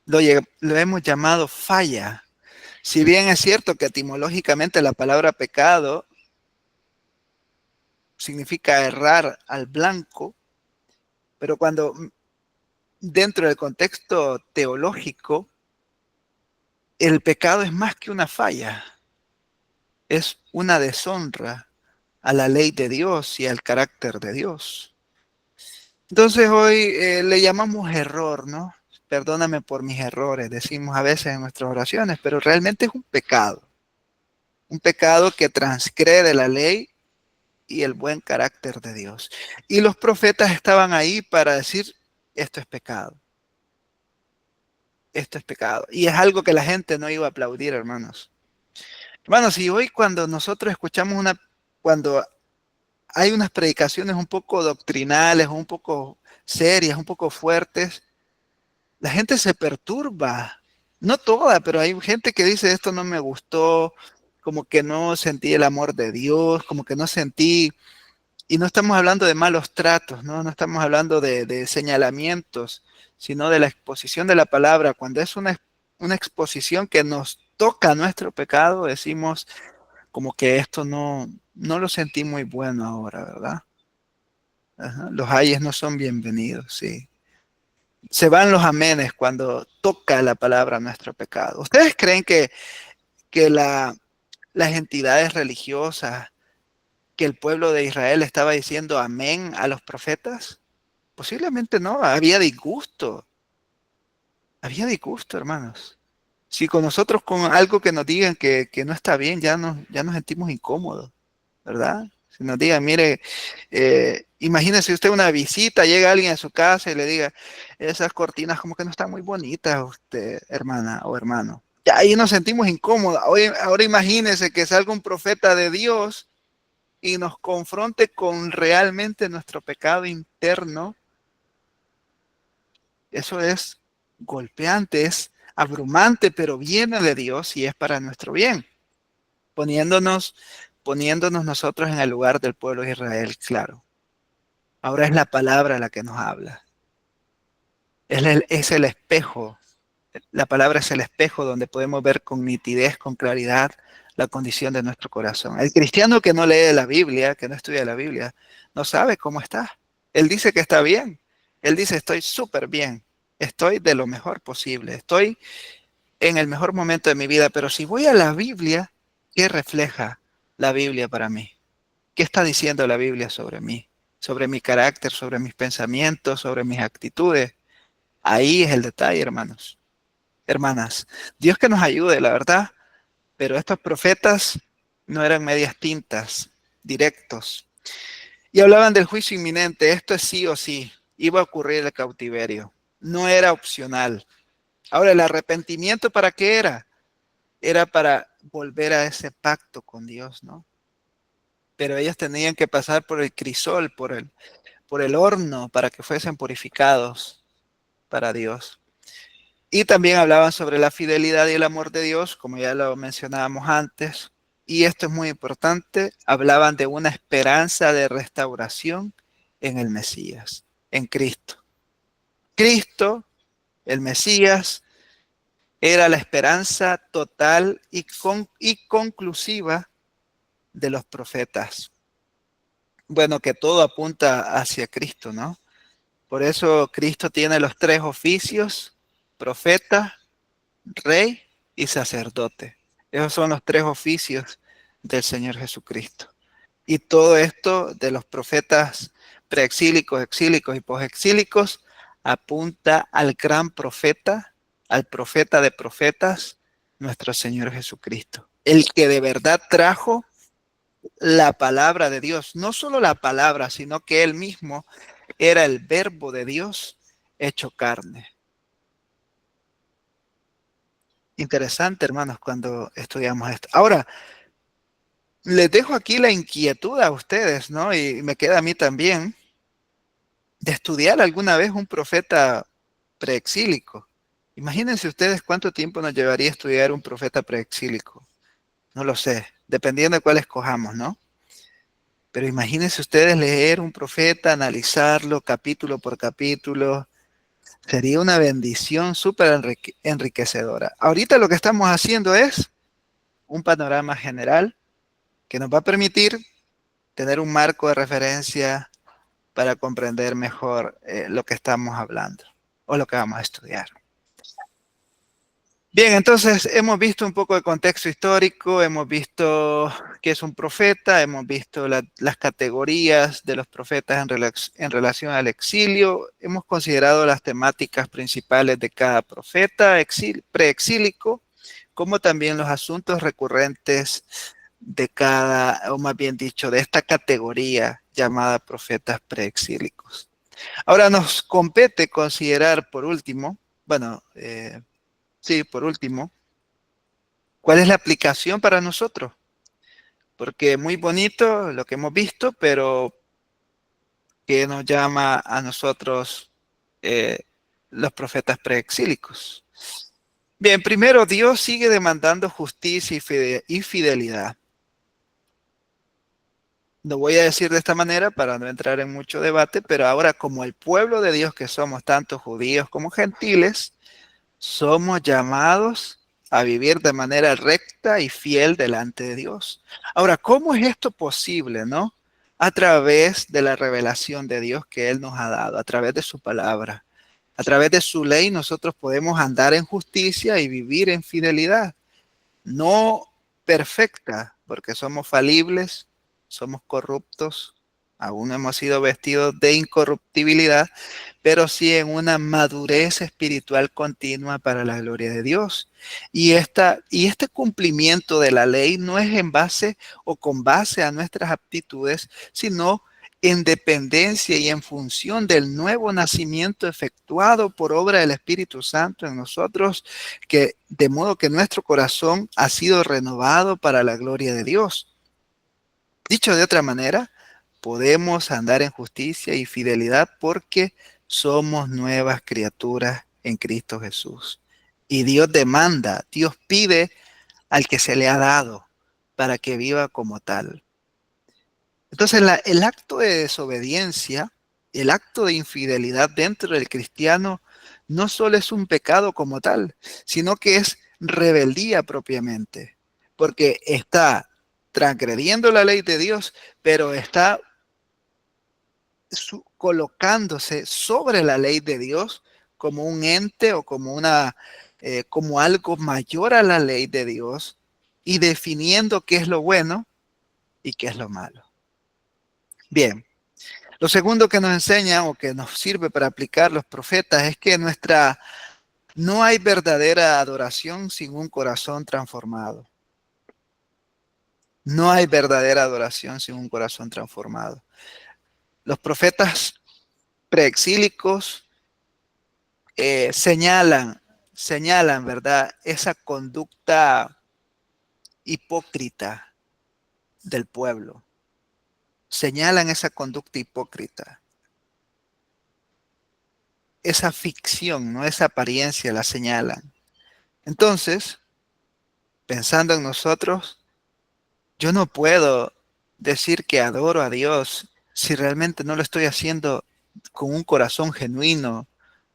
Lo hemos llamado falla. Si bien es cierto que etimológicamente la palabra pecado significa errar al blanco, pero cuando dentro del contexto teológico, el pecado es más que una falla, es una deshonra a la ley de Dios y al carácter de Dios. Entonces hoy le llamamos error, ¿no? Perdóname por mis errores, decimos a veces en nuestras oraciones, pero realmente es un pecado que transgrede la ley y el buen carácter de Dios. Y los profetas estaban ahí para decir, esto es pecado, esto es pecado. Y es algo que la gente no iba a aplaudir, hermanos. Hermanos, y hoy cuando nosotros escuchamos cuando hay unas predicaciones un poco doctrinales, un poco serias, un poco fuertes, la gente se perturba. No toda, pero hay gente que dice, esto no me gustó, como que no sentí el amor de Dios, como que no sentí. Y no estamos hablando de malos tratos, ¿no? No estamos hablando de señalamientos, sino de la exposición de la palabra. Cuando es una exposición que nos toca nuestro pecado, decimos como que esto no lo sentí muy bueno ahora, ¿verdad? Ajá. Los ayes no son bienvenidos, sí. Se van los amenes cuando toca la palabra nuestro pecado. ¿Ustedes creen que las entidades religiosas, que el pueblo de Israel estaba diciendo amén a los profetas? Posiblemente no, había disgusto, hermanos. Si con nosotros con algo que nos digan que no está bien, ya nos sentimos incómodos, ¿verdad? Si nos digan, mire, imagínese usted una visita, llega alguien a su casa y le diga, esas cortinas como que no están muy bonitas, usted, hermana o hermano. Ya ahí nos sentimos incómodos. Ahora imagínese que salga un profeta de Dios y nos confronte con realmente nuestro pecado interno. Eso es golpeante, es abrumante, pero viene de Dios y es para nuestro bien, poniéndonos, poniéndonos nosotros en el lugar del pueblo de Israel, claro. Ahora es la palabra la que nos habla. Es el espejo. La palabra es el espejo donde podemos ver con nitidez, con claridad la condición de nuestro corazón. El cristiano que no lee la Biblia, que no estudia la Biblia, no sabe cómo está. Él dice que está bien. Él dice, estoy súper bien. Estoy de lo mejor posible. Estoy en el mejor momento de mi vida. Pero si voy a la Biblia, ¿qué refleja la Biblia para mí? ¿Qué está diciendo la Biblia sobre mí? Sobre mi carácter, sobre mis pensamientos, sobre mis actitudes. Ahí es el detalle, hermanos. Hermanas, Dios que nos ayude, la verdad. Pero estos profetas no eran medias tintas, directos. Y hablaban del juicio inminente. Esto es sí o sí. Iba a ocurrir el cautiverio. No era opcional. Ahora, ¿el arrepentimiento para qué era? Era para volver a ese pacto con Dios, ¿no? Pero ellos tenían que pasar por el crisol, por el horno, para que fuesen purificados para Dios. Y también hablaban sobre la fidelidad y el amor de Dios, como ya lo mencionábamos antes. Y esto es muy importante, hablaban de una esperanza de restauración en el Mesías, en Cristo. Cristo, el Mesías, era la esperanza total y conclusiva de los profetas. Bueno, que todo apunta hacia Cristo, ¿no? Por eso Cristo tiene los tres oficios: profeta, rey y sacerdote. Esos son los tres oficios del Señor Jesucristo. Y todo esto de los profetas preexílicos, exílicos y posexílicos apunta al gran profeta, al profeta de profetas, nuestro Señor Jesucristo. El que de verdad trajo la palabra de Dios. No solo la palabra, sino que Él mismo era el verbo de Dios hecho carne. Interesante, hermanos, cuando estudiamos esto. Ahora, les dejo aquí la inquietud a ustedes, ¿no? Y me queda a mí también, de estudiar alguna vez un profeta preexílico. Imagínense ustedes cuánto tiempo nos llevaría a estudiar un profeta preexílico. No lo sé, dependiendo de cuál escojamos, ¿no? Pero imagínense ustedes leer un profeta, analizarlo capítulo por capítulo. Sería una bendición súper enriquecedora. Ahorita lo que estamos haciendo es un panorama general que nos va a permitir tener un marco de referencia para comprender mejor lo que estamos hablando o lo que vamos a estudiar. Bien, entonces hemos visto un poco de contexto histórico, hemos visto qué es un profeta, hemos visto las categorías de los profetas en relación al exilio, hemos considerado las temáticas principales de cada profeta preexílico, como también los asuntos recurrentes de cada, o más bien dicho, de esta categoría llamada profetas preexílicos. Ahora nos compete considerar por último, bueno, sí, por último, ¿cuál es la aplicación para nosotros? Porque muy bonito lo que hemos visto, pero ¿qué nos llama a nosotros eh, los profetas preexílicos? Bien, primero, Dios sigue demandando justicia y fidelidad. Lo voy a decir de esta manera para no entrar en mucho debate, pero ahora como el pueblo de Dios que somos, tanto judíos como gentiles, somos llamados a vivir de manera recta y fiel delante de Dios. Ahora, ¿cómo es esto posible, no? A través de la revelación de Dios que Él nos ha dado, a través de su palabra. A través de su ley nosotros podemos andar en justicia y vivir en fidelidad. No perfecta, porque somos falibles, somos corruptos, aún no hemos sido vestidos de incorruptibilidad, pero sí en una madurez espiritual continua para la gloria de Dios. Y este cumplimiento de la ley no es en base o con base a nuestras aptitudes, sino en dependencia y en función del nuevo nacimiento efectuado por obra del Espíritu Santo en nosotros, que de modo que nuestro corazón ha sido renovado para la gloria de Dios. Dicho de otra manera, podemos andar en justicia y fidelidad porque somos nuevas criaturas en Cristo Jesús. Y Dios demanda, Dios pide al que se le ha dado para que viva como tal. Entonces, el acto de desobediencia, el acto de infidelidad dentro del cristiano, no solo es un pecado como tal, sino que es rebeldía propiamente. porque está transgrediendo la ley de Dios, pero está colocándose sobre la ley de Dios como un ente o como como algo mayor a la ley de Dios y definiendo qué es lo bueno y qué es lo malo. Bien, lo segundo que nos enseña o que nos sirve para aplicar los profetas es que no hay verdadera adoración sin un corazón transformado. No hay verdadera adoración sin un corazón transformado. Los profetas preexílicos señalan, ¿verdad? Esa conducta hipócrita del pueblo. Señalan esa conducta hipócrita. Esa ficción, ¿no? Esa apariencia la señalan. Entonces, pensando en nosotros, yo no puedo decir que adoro a Dios si realmente no lo estoy haciendo con un corazón genuino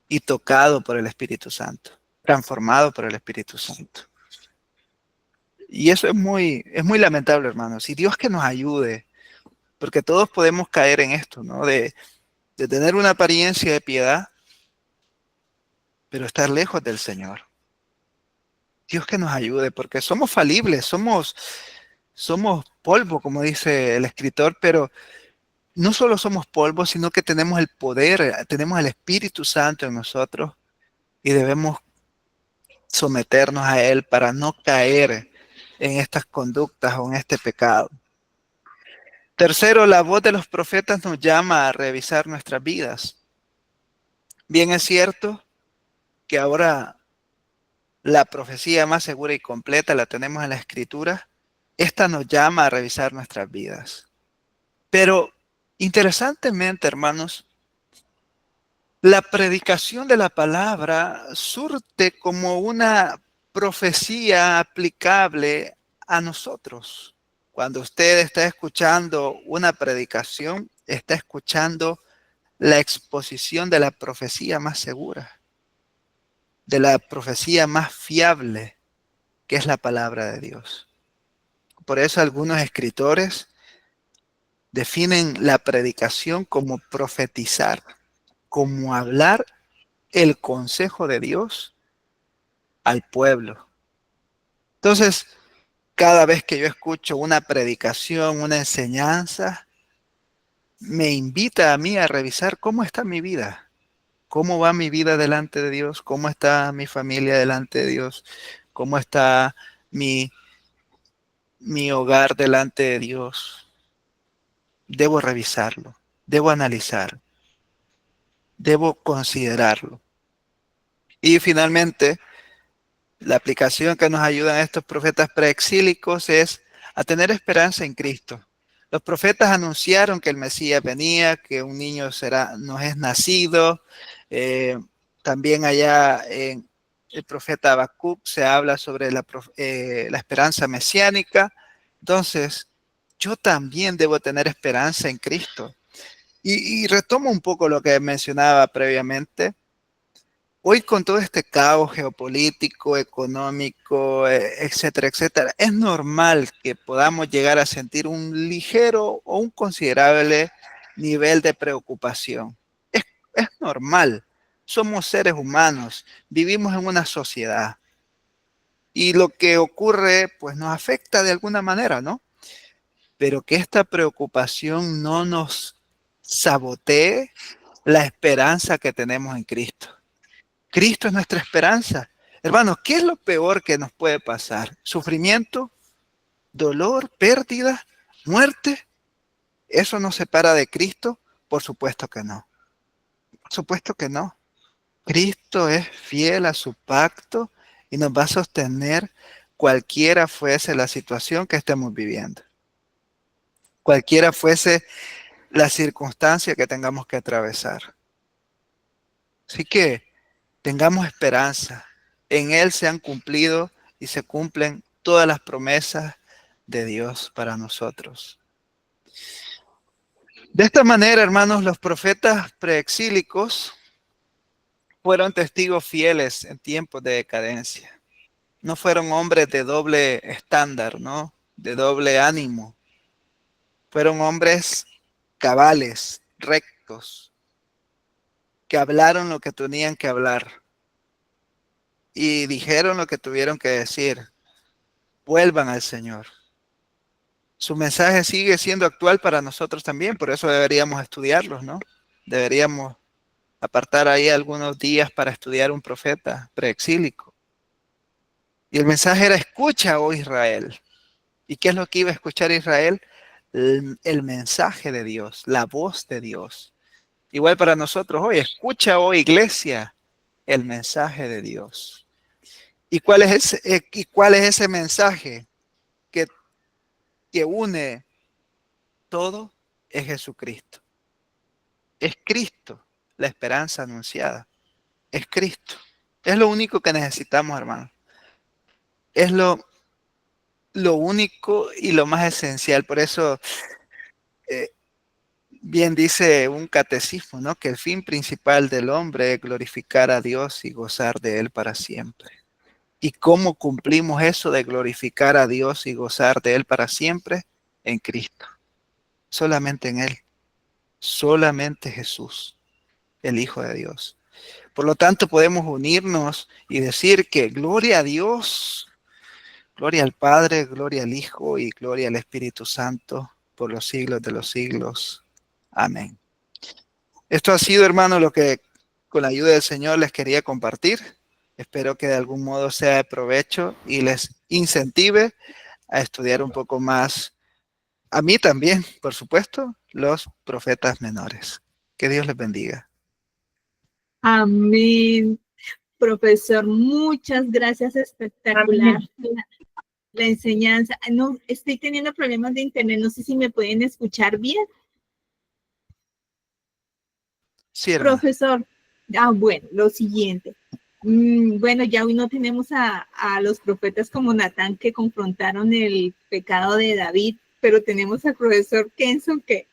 y tocado por el Espíritu Santo, transformado por el Espíritu Santo. Y eso es muy lamentable, hermanos. Y Dios que nos ayude, porque todos podemos caer en esto, ¿no? De tener una apariencia de piedad, pero estar lejos del Señor. Dios que nos ayude, porque somos falibles, somos polvo, como dice el escritor, pero no solo somos polvo, sino que tenemos el poder, tenemos el Espíritu Santo en nosotros y debemos someternos a Él para no caer en estas conductas o en este pecado. Tercero, la voz de los profetas nos llama a revisar nuestras vidas. Bien es cierto que ahora la profecía más segura y completa la tenemos en la Escritura. Esta nos llama a revisar nuestras vidas. Pero interesantemente, hermanos, la predicación de la palabra surte como una profecía aplicable a nosotros. Cuando usted está escuchando una predicación, está escuchando la exposición de la profecía más segura, de la profecía más fiable, que es la palabra de Dios. Por eso algunos escritores definen la predicación como profetizar, como hablar el consejo de Dios al pueblo. Entonces, cada vez que yo escucho una predicación, una enseñanza, me invita a mí a revisar cómo está mi vida, cómo va mi vida delante de Dios, cómo está mi familia delante de Dios, cómo está mi hogar delante de Dios. Debo revisarlo, debo analizar, debo considerarlo. Y finalmente, la aplicación que nos ayudan estos profetas preexílicos es a tener esperanza en Cristo. Los profetas anunciaron que el Mesías venía, que un niño nos es nacido. También allá en el profeta Habacuc se habla sobre la esperanza mesiánica. Entonces, yo también debo tener esperanza en Cristo. Y retomo un poco lo que mencionaba previamente. Hoy con todo este caos geopolítico, económico, etcétera, etcétera, es normal que podamos llegar a sentir un ligero o un considerable nivel de preocupación. Es normal. Somos seres humanos, vivimos en una sociedad y lo que ocurre pues nos afecta de alguna manera, ¿no? Pero que esta preocupación no nos sabotee la esperanza que tenemos en Cristo. Cristo es nuestra esperanza. Hermanos, ¿qué es lo peor que nos puede pasar? ¿Sufrimiento? ¿Dolor? ¿Pérdida? ¿Muerte? ¿Eso nos separa de Cristo? Por supuesto que no. Por supuesto que no. Cristo es fiel a su pacto y nos va a sostener cualquiera fuese la situación que estemos viviendo. Cualquiera fuese la circunstancia que tengamos que atravesar. Así que tengamos esperanza. En Él se han cumplido y se cumplen todas las promesas de Dios para nosotros. De esta manera, hermanos, los profetas preexílicos fueron testigos fieles en tiempos de decadencia. no fueron hombres de doble estándar, ¿no? De doble ánimo. Fueron hombres cabales, rectos, que hablaron lo que tenían que hablar y dijeron lo que tuvieron que decir. Vuelvan al Señor. Su mensaje sigue siendo actual para nosotros también, por eso deberíamos estudiarlos, ¿no? Deberíamos apartar ahí algunos días para estudiar un profeta preexílico. Y el mensaje era: escucha, oh Israel. ¿Y qué es lo que iba a escuchar Israel? El mensaje de Dios, la voz de Dios. Igual para nosotros hoy: escucha, oh iglesia, el mensaje de Dios. ¿Y cuál es ese mensaje que, que une todo? Es Jesucristo. Es Cristo, la esperanza anunciada. Es Cristo. Es lo único que necesitamos, hermano. Es lo único y lo más esencial. Por eso, eh, bien dice un catecismo, ¿no? Que el fin principal del hombre es glorificar a Dios y gozar de Él para siempre. ¿Y cómo cumplimos eso de glorificar a Dios y gozar de Él para siempre? En Cristo. Solamente en Él. Solamente Jesús, el Hijo de Dios. Por lo tanto, podemos unirnos y decir que gloria a Dios, gloria al Padre, gloria al Hijo y gloria al Espíritu Santo por los siglos de los siglos. Amén. Esto ha sido, hermano, lo que con la ayuda del Señor les quería compartir. Espero que de algún modo sea de provecho y les incentive a estudiar un poco más, a mí también, por supuesto, los profetas menores. Que Dios les bendiga. Amén. Profesor, muchas gracias, espectacular la enseñanza. No, estoy teniendo problemas de internet, no sé si me pueden escuchar bien. Sí, hermano. Profesor, bueno, lo siguiente. Bueno, ya hoy no tenemos a los profetas como Natán que confrontaron el pecado de David, pero tenemos al profesor Kenson que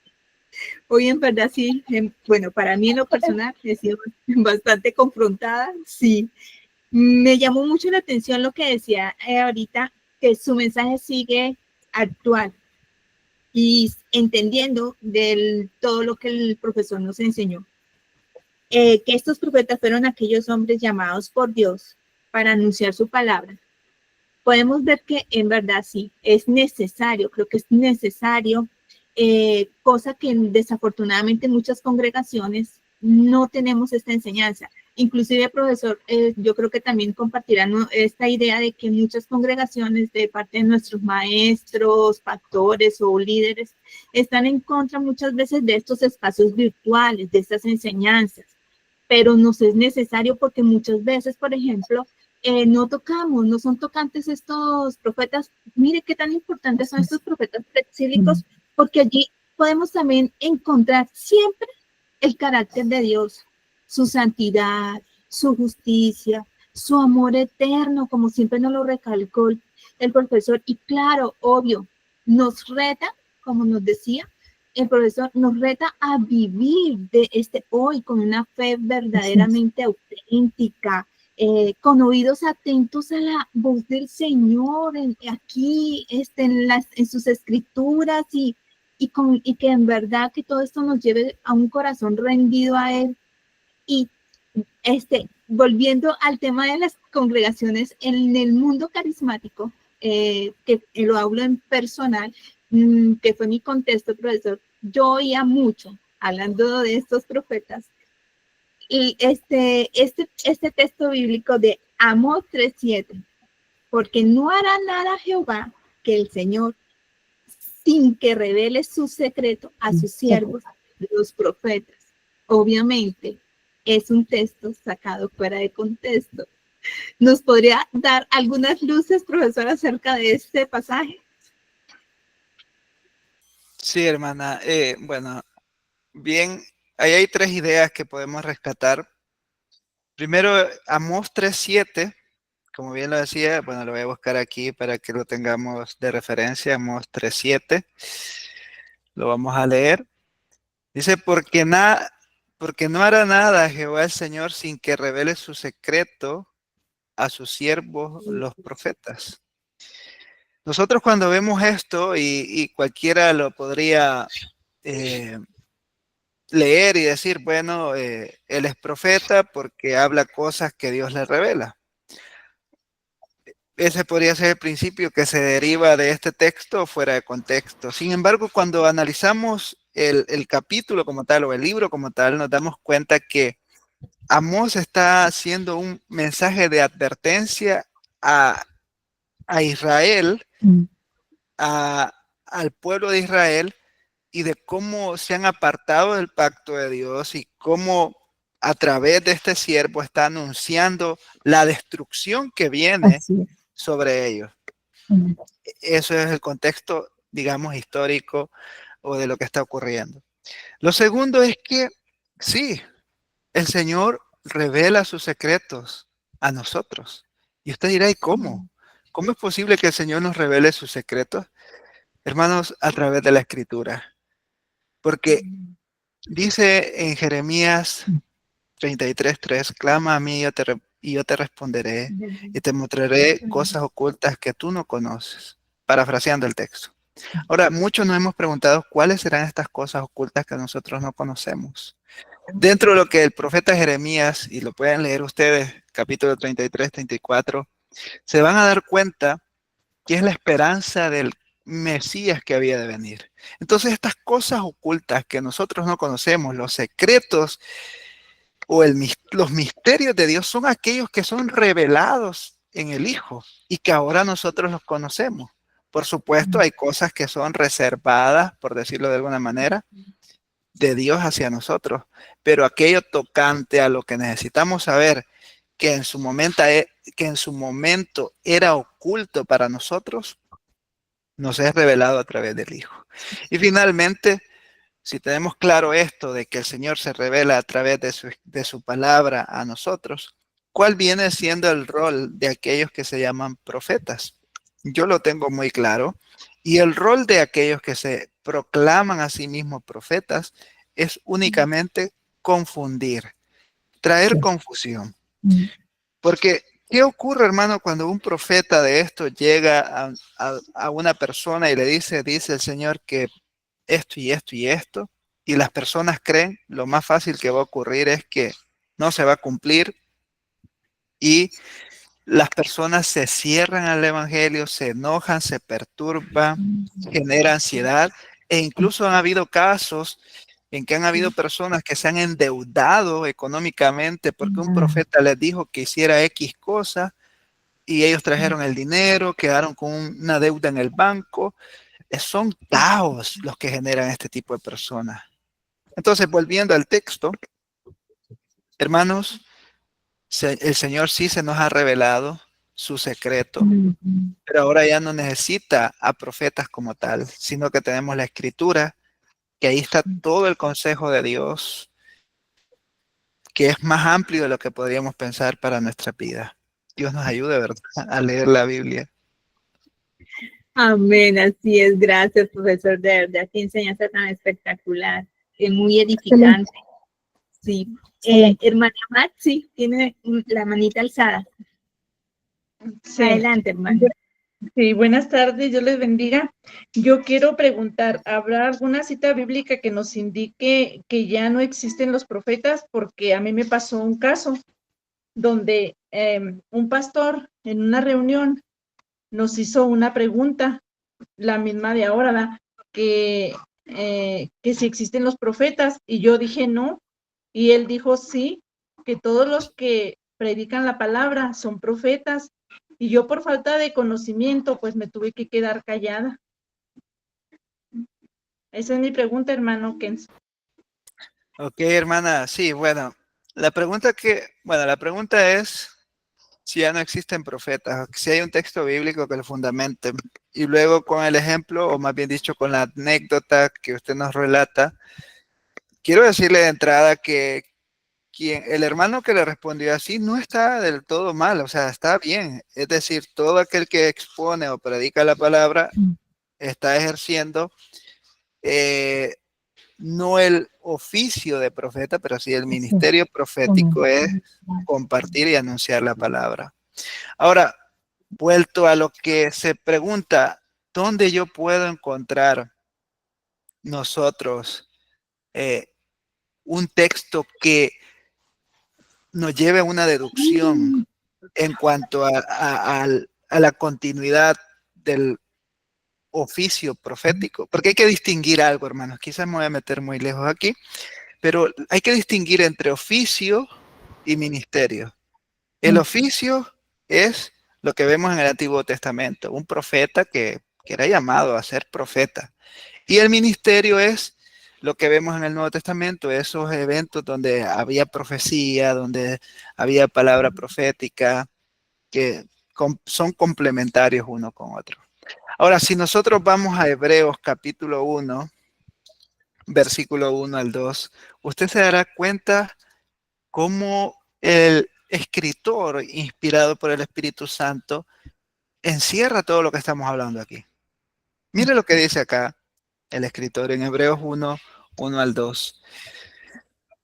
hoy en verdad sí, bueno, para mí en lo personal he sido bastante confrontada, sí. Me llamó mucho la atención lo que decía ahorita, que su mensaje sigue actual y entendiendo todo lo que el profesor nos enseñó. Que estos profetas fueron aquellos hombres llamados por Dios para anunciar su palabra. Podemos ver que en verdad sí, es necesario, creo que es necesario, cosa que desafortunadamente en muchas congregaciones no tenemos esta enseñanza. Inclusive, profesor, yo creo que también compartirán esta idea de que muchas congregaciones de parte de nuestros maestros, pastores o líderes están en contra muchas veces de estos espacios virtuales, de estas enseñanzas, pero nos es necesario porque muchas veces, por ejemplo, no tocamos, no son tocantes estos profetas. Mire qué tan importantes son estos profetas exílicos, porque allí podemos también encontrar siempre el carácter de Dios, su santidad, su justicia, su amor eterno, como siempre nos lo recalcó el profesor. Y claro, obvio, nos reta, como nos decía, el profesor nos reta a vivir de hoy con una fe verdaderamente auténtica, con oídos atentos a la voz del Señor, aquí, en sus escrituras y que en verdad que todo esto nos lleve a un corazón rendido a Él. Y volviendo al tema de las congregaciones en el mundo carismático, que lo hablo en personal, que fue mi contexto, profesor, yo oía mucho hablando de estos profetas y este texto bíblico de Amós 3:7, porque no hará nada Jehová que el Señor sin que revele su secreto a sus siervos, los profetas. Obviamente, es un texto sacado fuera de contexto. ¿Nos podría dar algunas luces, profesor, acerca de este pasaje? Sí, hermana. Bueno, bien, ahí hay tres ideas que podemos rescatar. Primero, Amós 3:7, como bien lo decía, bueno, lo voy a buscar aquí para que lo tengamos de referencia. Amós 3:7, lo vamos a leer. Dice: porque no hará nada Jehová el Señor sin que revele su secreto a sus siervos los profetas. Nosotros cuando vemos esto, y cualquiera lo podría leer y decir, bueno, él es profeta porque habla cosas que Dios le revela. Ese podría ser el principio que se deriva de este texto fuera de contexto. Sin embargo, cuando analizamos el capítulo como tal o el libro como tal, nos damos cuenta que Amós está haciendo un mensaje de advertencia a Israel, al pueblo de Israel, y de cómo se han apartado del pacto de Dios y cómo a través de este siervo está anunciando la destrucción que viene sobre ellos. Eso es el contexto, digamos, histórico o de lo que está ocurriendo. Lo segundo es que sí, el Señor revela sus secretos a nosotros. Y usted dirá, ¿y cómo? ¿Cómo es posible que el Señor nos revele sus secretos? Hermanos, a través de la Escritura. Porque dice en Jeremías 33:3, clama a mí y yo te responderé y te mostraré cosas ocultas que tú no conoces. Parafraseando el texto. Ahora, muchos nos hemos preguntado cuáles serán estas cosas ocultas que nosotros no conocemos. Dentro de lo que el profeta Jeremías, y lo pueden leer ustedes, capítulo 33, 34, se van a dar cuenta que es la esperanza del Mesías que había de venir. Entonces, estas cosas ocultas que nosotros no conocemos, los secretos o los misterios de Dios, son aquellos que son revelados en el Hijo y que ahora nosotros los conocemos. Por supuesto, hay cosas que son reservadas, por decirlo de alguna manera, de Dios hacia nosotros, pero aquello tocante a lo que necesitamos saber, que en su momento era oculto para nosotros, nos es revelado a través del Hijo. Y finalmente, si tenemos claro esto de que el Señor se revela a través de su palabra a nosotros, ¿cuál viene siendo el rol de aquellos que se llaman profetas? Yo lo tengo muy claro. Y el rol de aquellos que se proclaman a sí mismos profetas es únicamente confundir, traer confusión. Porque, ¿qué ocurre, hermano, cuando un profeta de esto llega a una persona y le dice el Señor que esto y esto y esto, y las personas creen? Lo más fácil que va a ocurrir es que no se va a cumplir y las personas se cierran al evangelio, se enojan, se perturban, genera ansiedad, e incluso han habido casos en que han habido personas que se han endeudado económicamente porque un profeta les dijo que hiciera X cosa y ellos trajeron el dinero, quedaron con una deuda en el banco. Son caos los que generan este tipo de personas. Entonces, volviendo al texto, hermanos, el Señor sí se nos ha revelado su secreto, pero ahora ya no necesita a profetas como tal, sino que tenemos la Escritura, que ahí está todo el consejo de Dios, que es más amplio de lo que podríamos pensar para nuestra vida. Dios nos ayude, ¿verdad?, a leer la Biblia. Amén, así es. Gracias, profesor. De verdad, qué enseñanza tan espectacular, muy edificante. Sí. Hermana Maxi, tiene la manita alzada. Sí. Adelante, hermana. Sí, buenas tardes, Dios les bendiga. Yo quiero preguntar, ¿habrá alguna cita bíblica que nos indique que ya no existen los profetas? Porque a mí me pasó un caso donde un pastor en una reunión nos hizo una pregunta, la misma de ahora, ¿verdad?, que si existen los profetas, y yo dije no, y él dijo sí, que todos los que predican la palabra son profetas, y yo por falta de conocimiento, pues me tuve que quedar callada. Esa es mi pregunta, hermano Kenzo. Ok, hermana, sí, bueno, la pregunta es si ya no existen profetas, si hay un texto bíblico que lo fundamente. Y luego con el ejemplo, o más bien dicho, con la anécdota que usted nos relata, quiero decirle de entrada que el hermano que le respondió así no está del todo mal, o sea, está bien. Es decir, todo aquel que expone o predica la palabra está ejerciendo no el oficio de profeta, pero sí el ministerio profético, es compartir y anunciar la palabra. Ahora, vuelto a lo que se pregunta, ¿dónde yo puedo encontrar nosotros un texto que nos lleve a una deducción en cuanto a la continuidad del oficio profético? Porque hay que distinguir algo, hermanos. Quizás me voy a meter muy lejos aquí, pero hay que distinguir entre oficio y ministerio. El oficio es lo que vemos en el Antiguo Testamento, un profeta que era llamado a ser profeta. Y el ministerio es lo que vemos en el Nuevo Testamento, esos eventos donde había profecía, donde había palabra profética, que son complementarios uno con otro. Ahora, si nosotros vamos a Hebreos capítulo 1, versículo 1 al 2, usted se dará cuenta cómo el escritor, inspirado por el Espíritu Santo, encierra todo lo que estamos hablando aquí. Mire lo que dice acá el escritor en Hebreos 1, 1 al 2.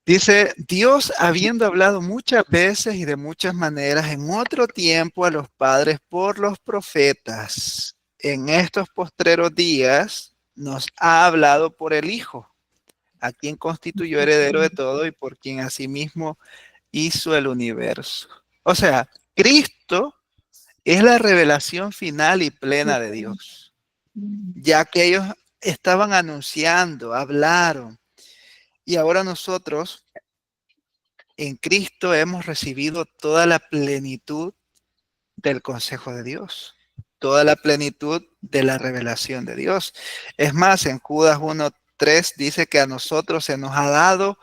Dice, Dios, habiendo hablado muchas veces y de muchas maneras en otro tiempo a los padres por los profetas, en estos postreros días nos ha hablado por el Hijo, a quien constituyó heredero de todo y por quien asimismo hizo el universo. O sea, Cristo es la revelación final y plena de Dios, ya que ellos estaban anunciando, hablaron, y ahora nosotros en Cristo hemos recibido toda la plenitud del consejo de Dios, toda la plenitud de la revelación de Dios. Es más, en Judas 1:3 dice que a nosotros se nos ha dado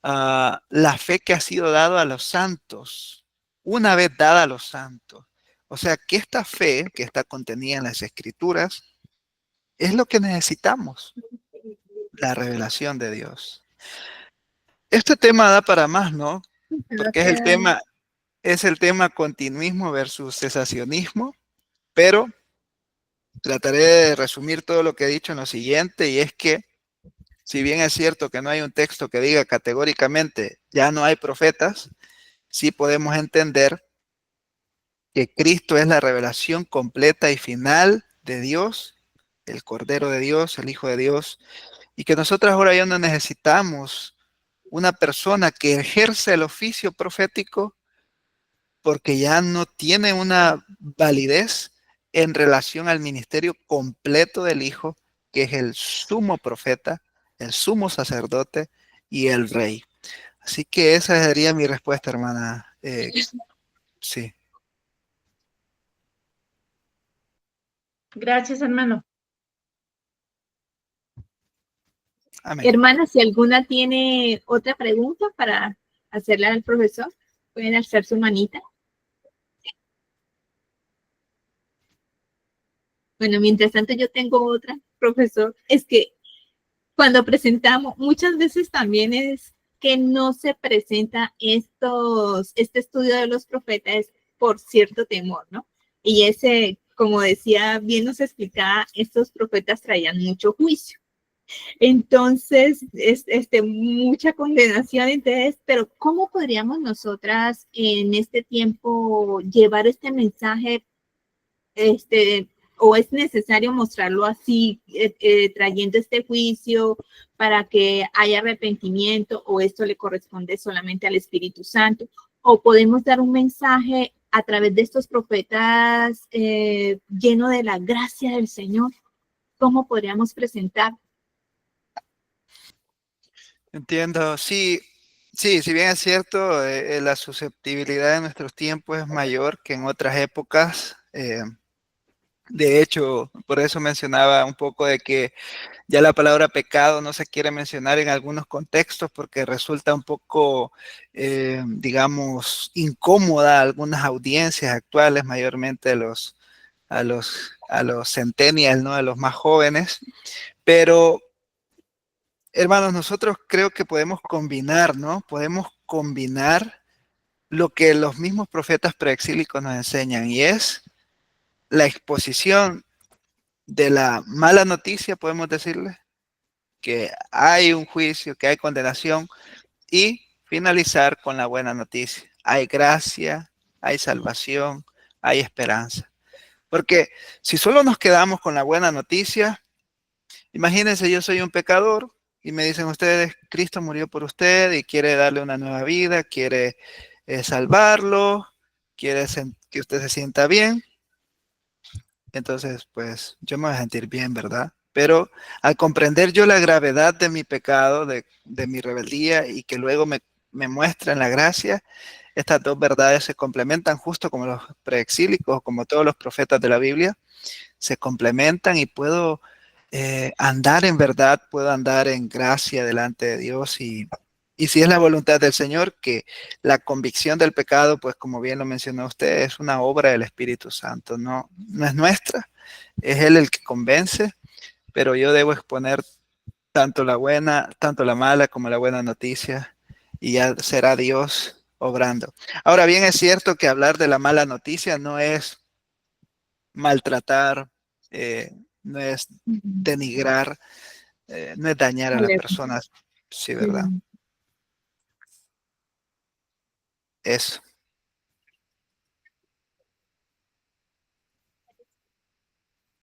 la fe que ha sido dada a los santos, una vez dada a los santos. O sea, que esta fe que está contenida en las Escrituras es lo que necesitamos, la revelación de Dios. Este tema da para más, ¿no? Porque es el tema continuismo versus cesacionismo, pero trataré de resumir todo lo que he dicho en lo siguiente, y es que si bien es cierto que no hay un texto que diga categóricamente ya no hay profetas, sí podemos entender que Cristo es la revelación completa y final de Dios, el Cordero de Dios, el Hijo de Dios, y que nosotros ahora ya no necesitamos una persona que ejerce el oficio profético porque ya no tiene una validez en relación al ministerio completo del Hijo, que es el sumo profeta, el sumo sacerdote y el rey. Así que esa sería mi respuesta, hermana. Sí. Gracias, hermano. Amén. Hermana, si alguna tiene otra pregunta para hacerle al profesor, pueden alzar su manita. Bueno, mientras tanto yo tengo otra, profesor. Es que cuando presentamos, muchas veces también es que no se presenta este estudio de los profetas por cierto temor, ¿no? Y ese, como decía, bien nos explicaba, estos profetas traían mucho juicio. Entonces, mucha condenación, entonces, pero ¿cómo podríamos nosotras en este tiempo llevar este mensaje, o es necesario mostrarlo así, trayendo este juicio para que haya arrepentimiento, o esto le corresponde solamente al Espíritu Santo, o podemos dar un mensaje a través de estos profetas lleno de la gracia del Señor? ¿Cómo podríamos presentar? Entiendo. Sí, sí, si bien es cierto, la susceptibilidad de nuestros tiempos es mayor que en otras épocas. De hecho, por eso mencionaba un poco de que ya la palabra pecado no se quiere mencionar en algunos contextos porque resulta un poco, digamos, incómoda a algunas audiencias actuales, mayormente a los centennials, ¿no? A los más jóvenes. Pero, hermanos, nosotros creo que podemos combinar, ¿no? Podemos combinar lo que los mismos profetas preexílicos nos enseñan, y es la exposición de la mala noticia, podemos decirle, que hay un juicio, que hay condenación, y finalizar con la buena noticia. Hay gracia, hay salvación, hay esperanza. Porque si solo nos quedamos con la buena noticia, imagínense, yo soy un pecador y me dicen ustedes, Cristo murió por usted y quiere darle una nueva vida, quiere salvarlo, quiere que usted se sienta bien. Entonces, pues yo me voy a sentir bien, ¿verdad? Pero al comprender yo la gravedad de mi pecado, de mi rebeldía y que luego me muestran la gracia, estas dos verdades se complementan justo como los preexílicos, como todos los profetas de la Biblia, se complementan y puedo andar en verdad, puedo andar en gracia delante de Dios y si es la voluntad del Señor, que la convicción del pecado, pues como bien lo mencionó usted, es una obra del Espíritu Santo, no es nuestra, es Él el que convence, pero yo debo exponer tanto la buena, tanto la mala como la buena noticia y ya será Dios obrando. Ahora bien, es cierto que hablar de la mala noticia no es maltratar, no es denigrar, no es dañar a las personas. Sí, ¿verdad? Eso.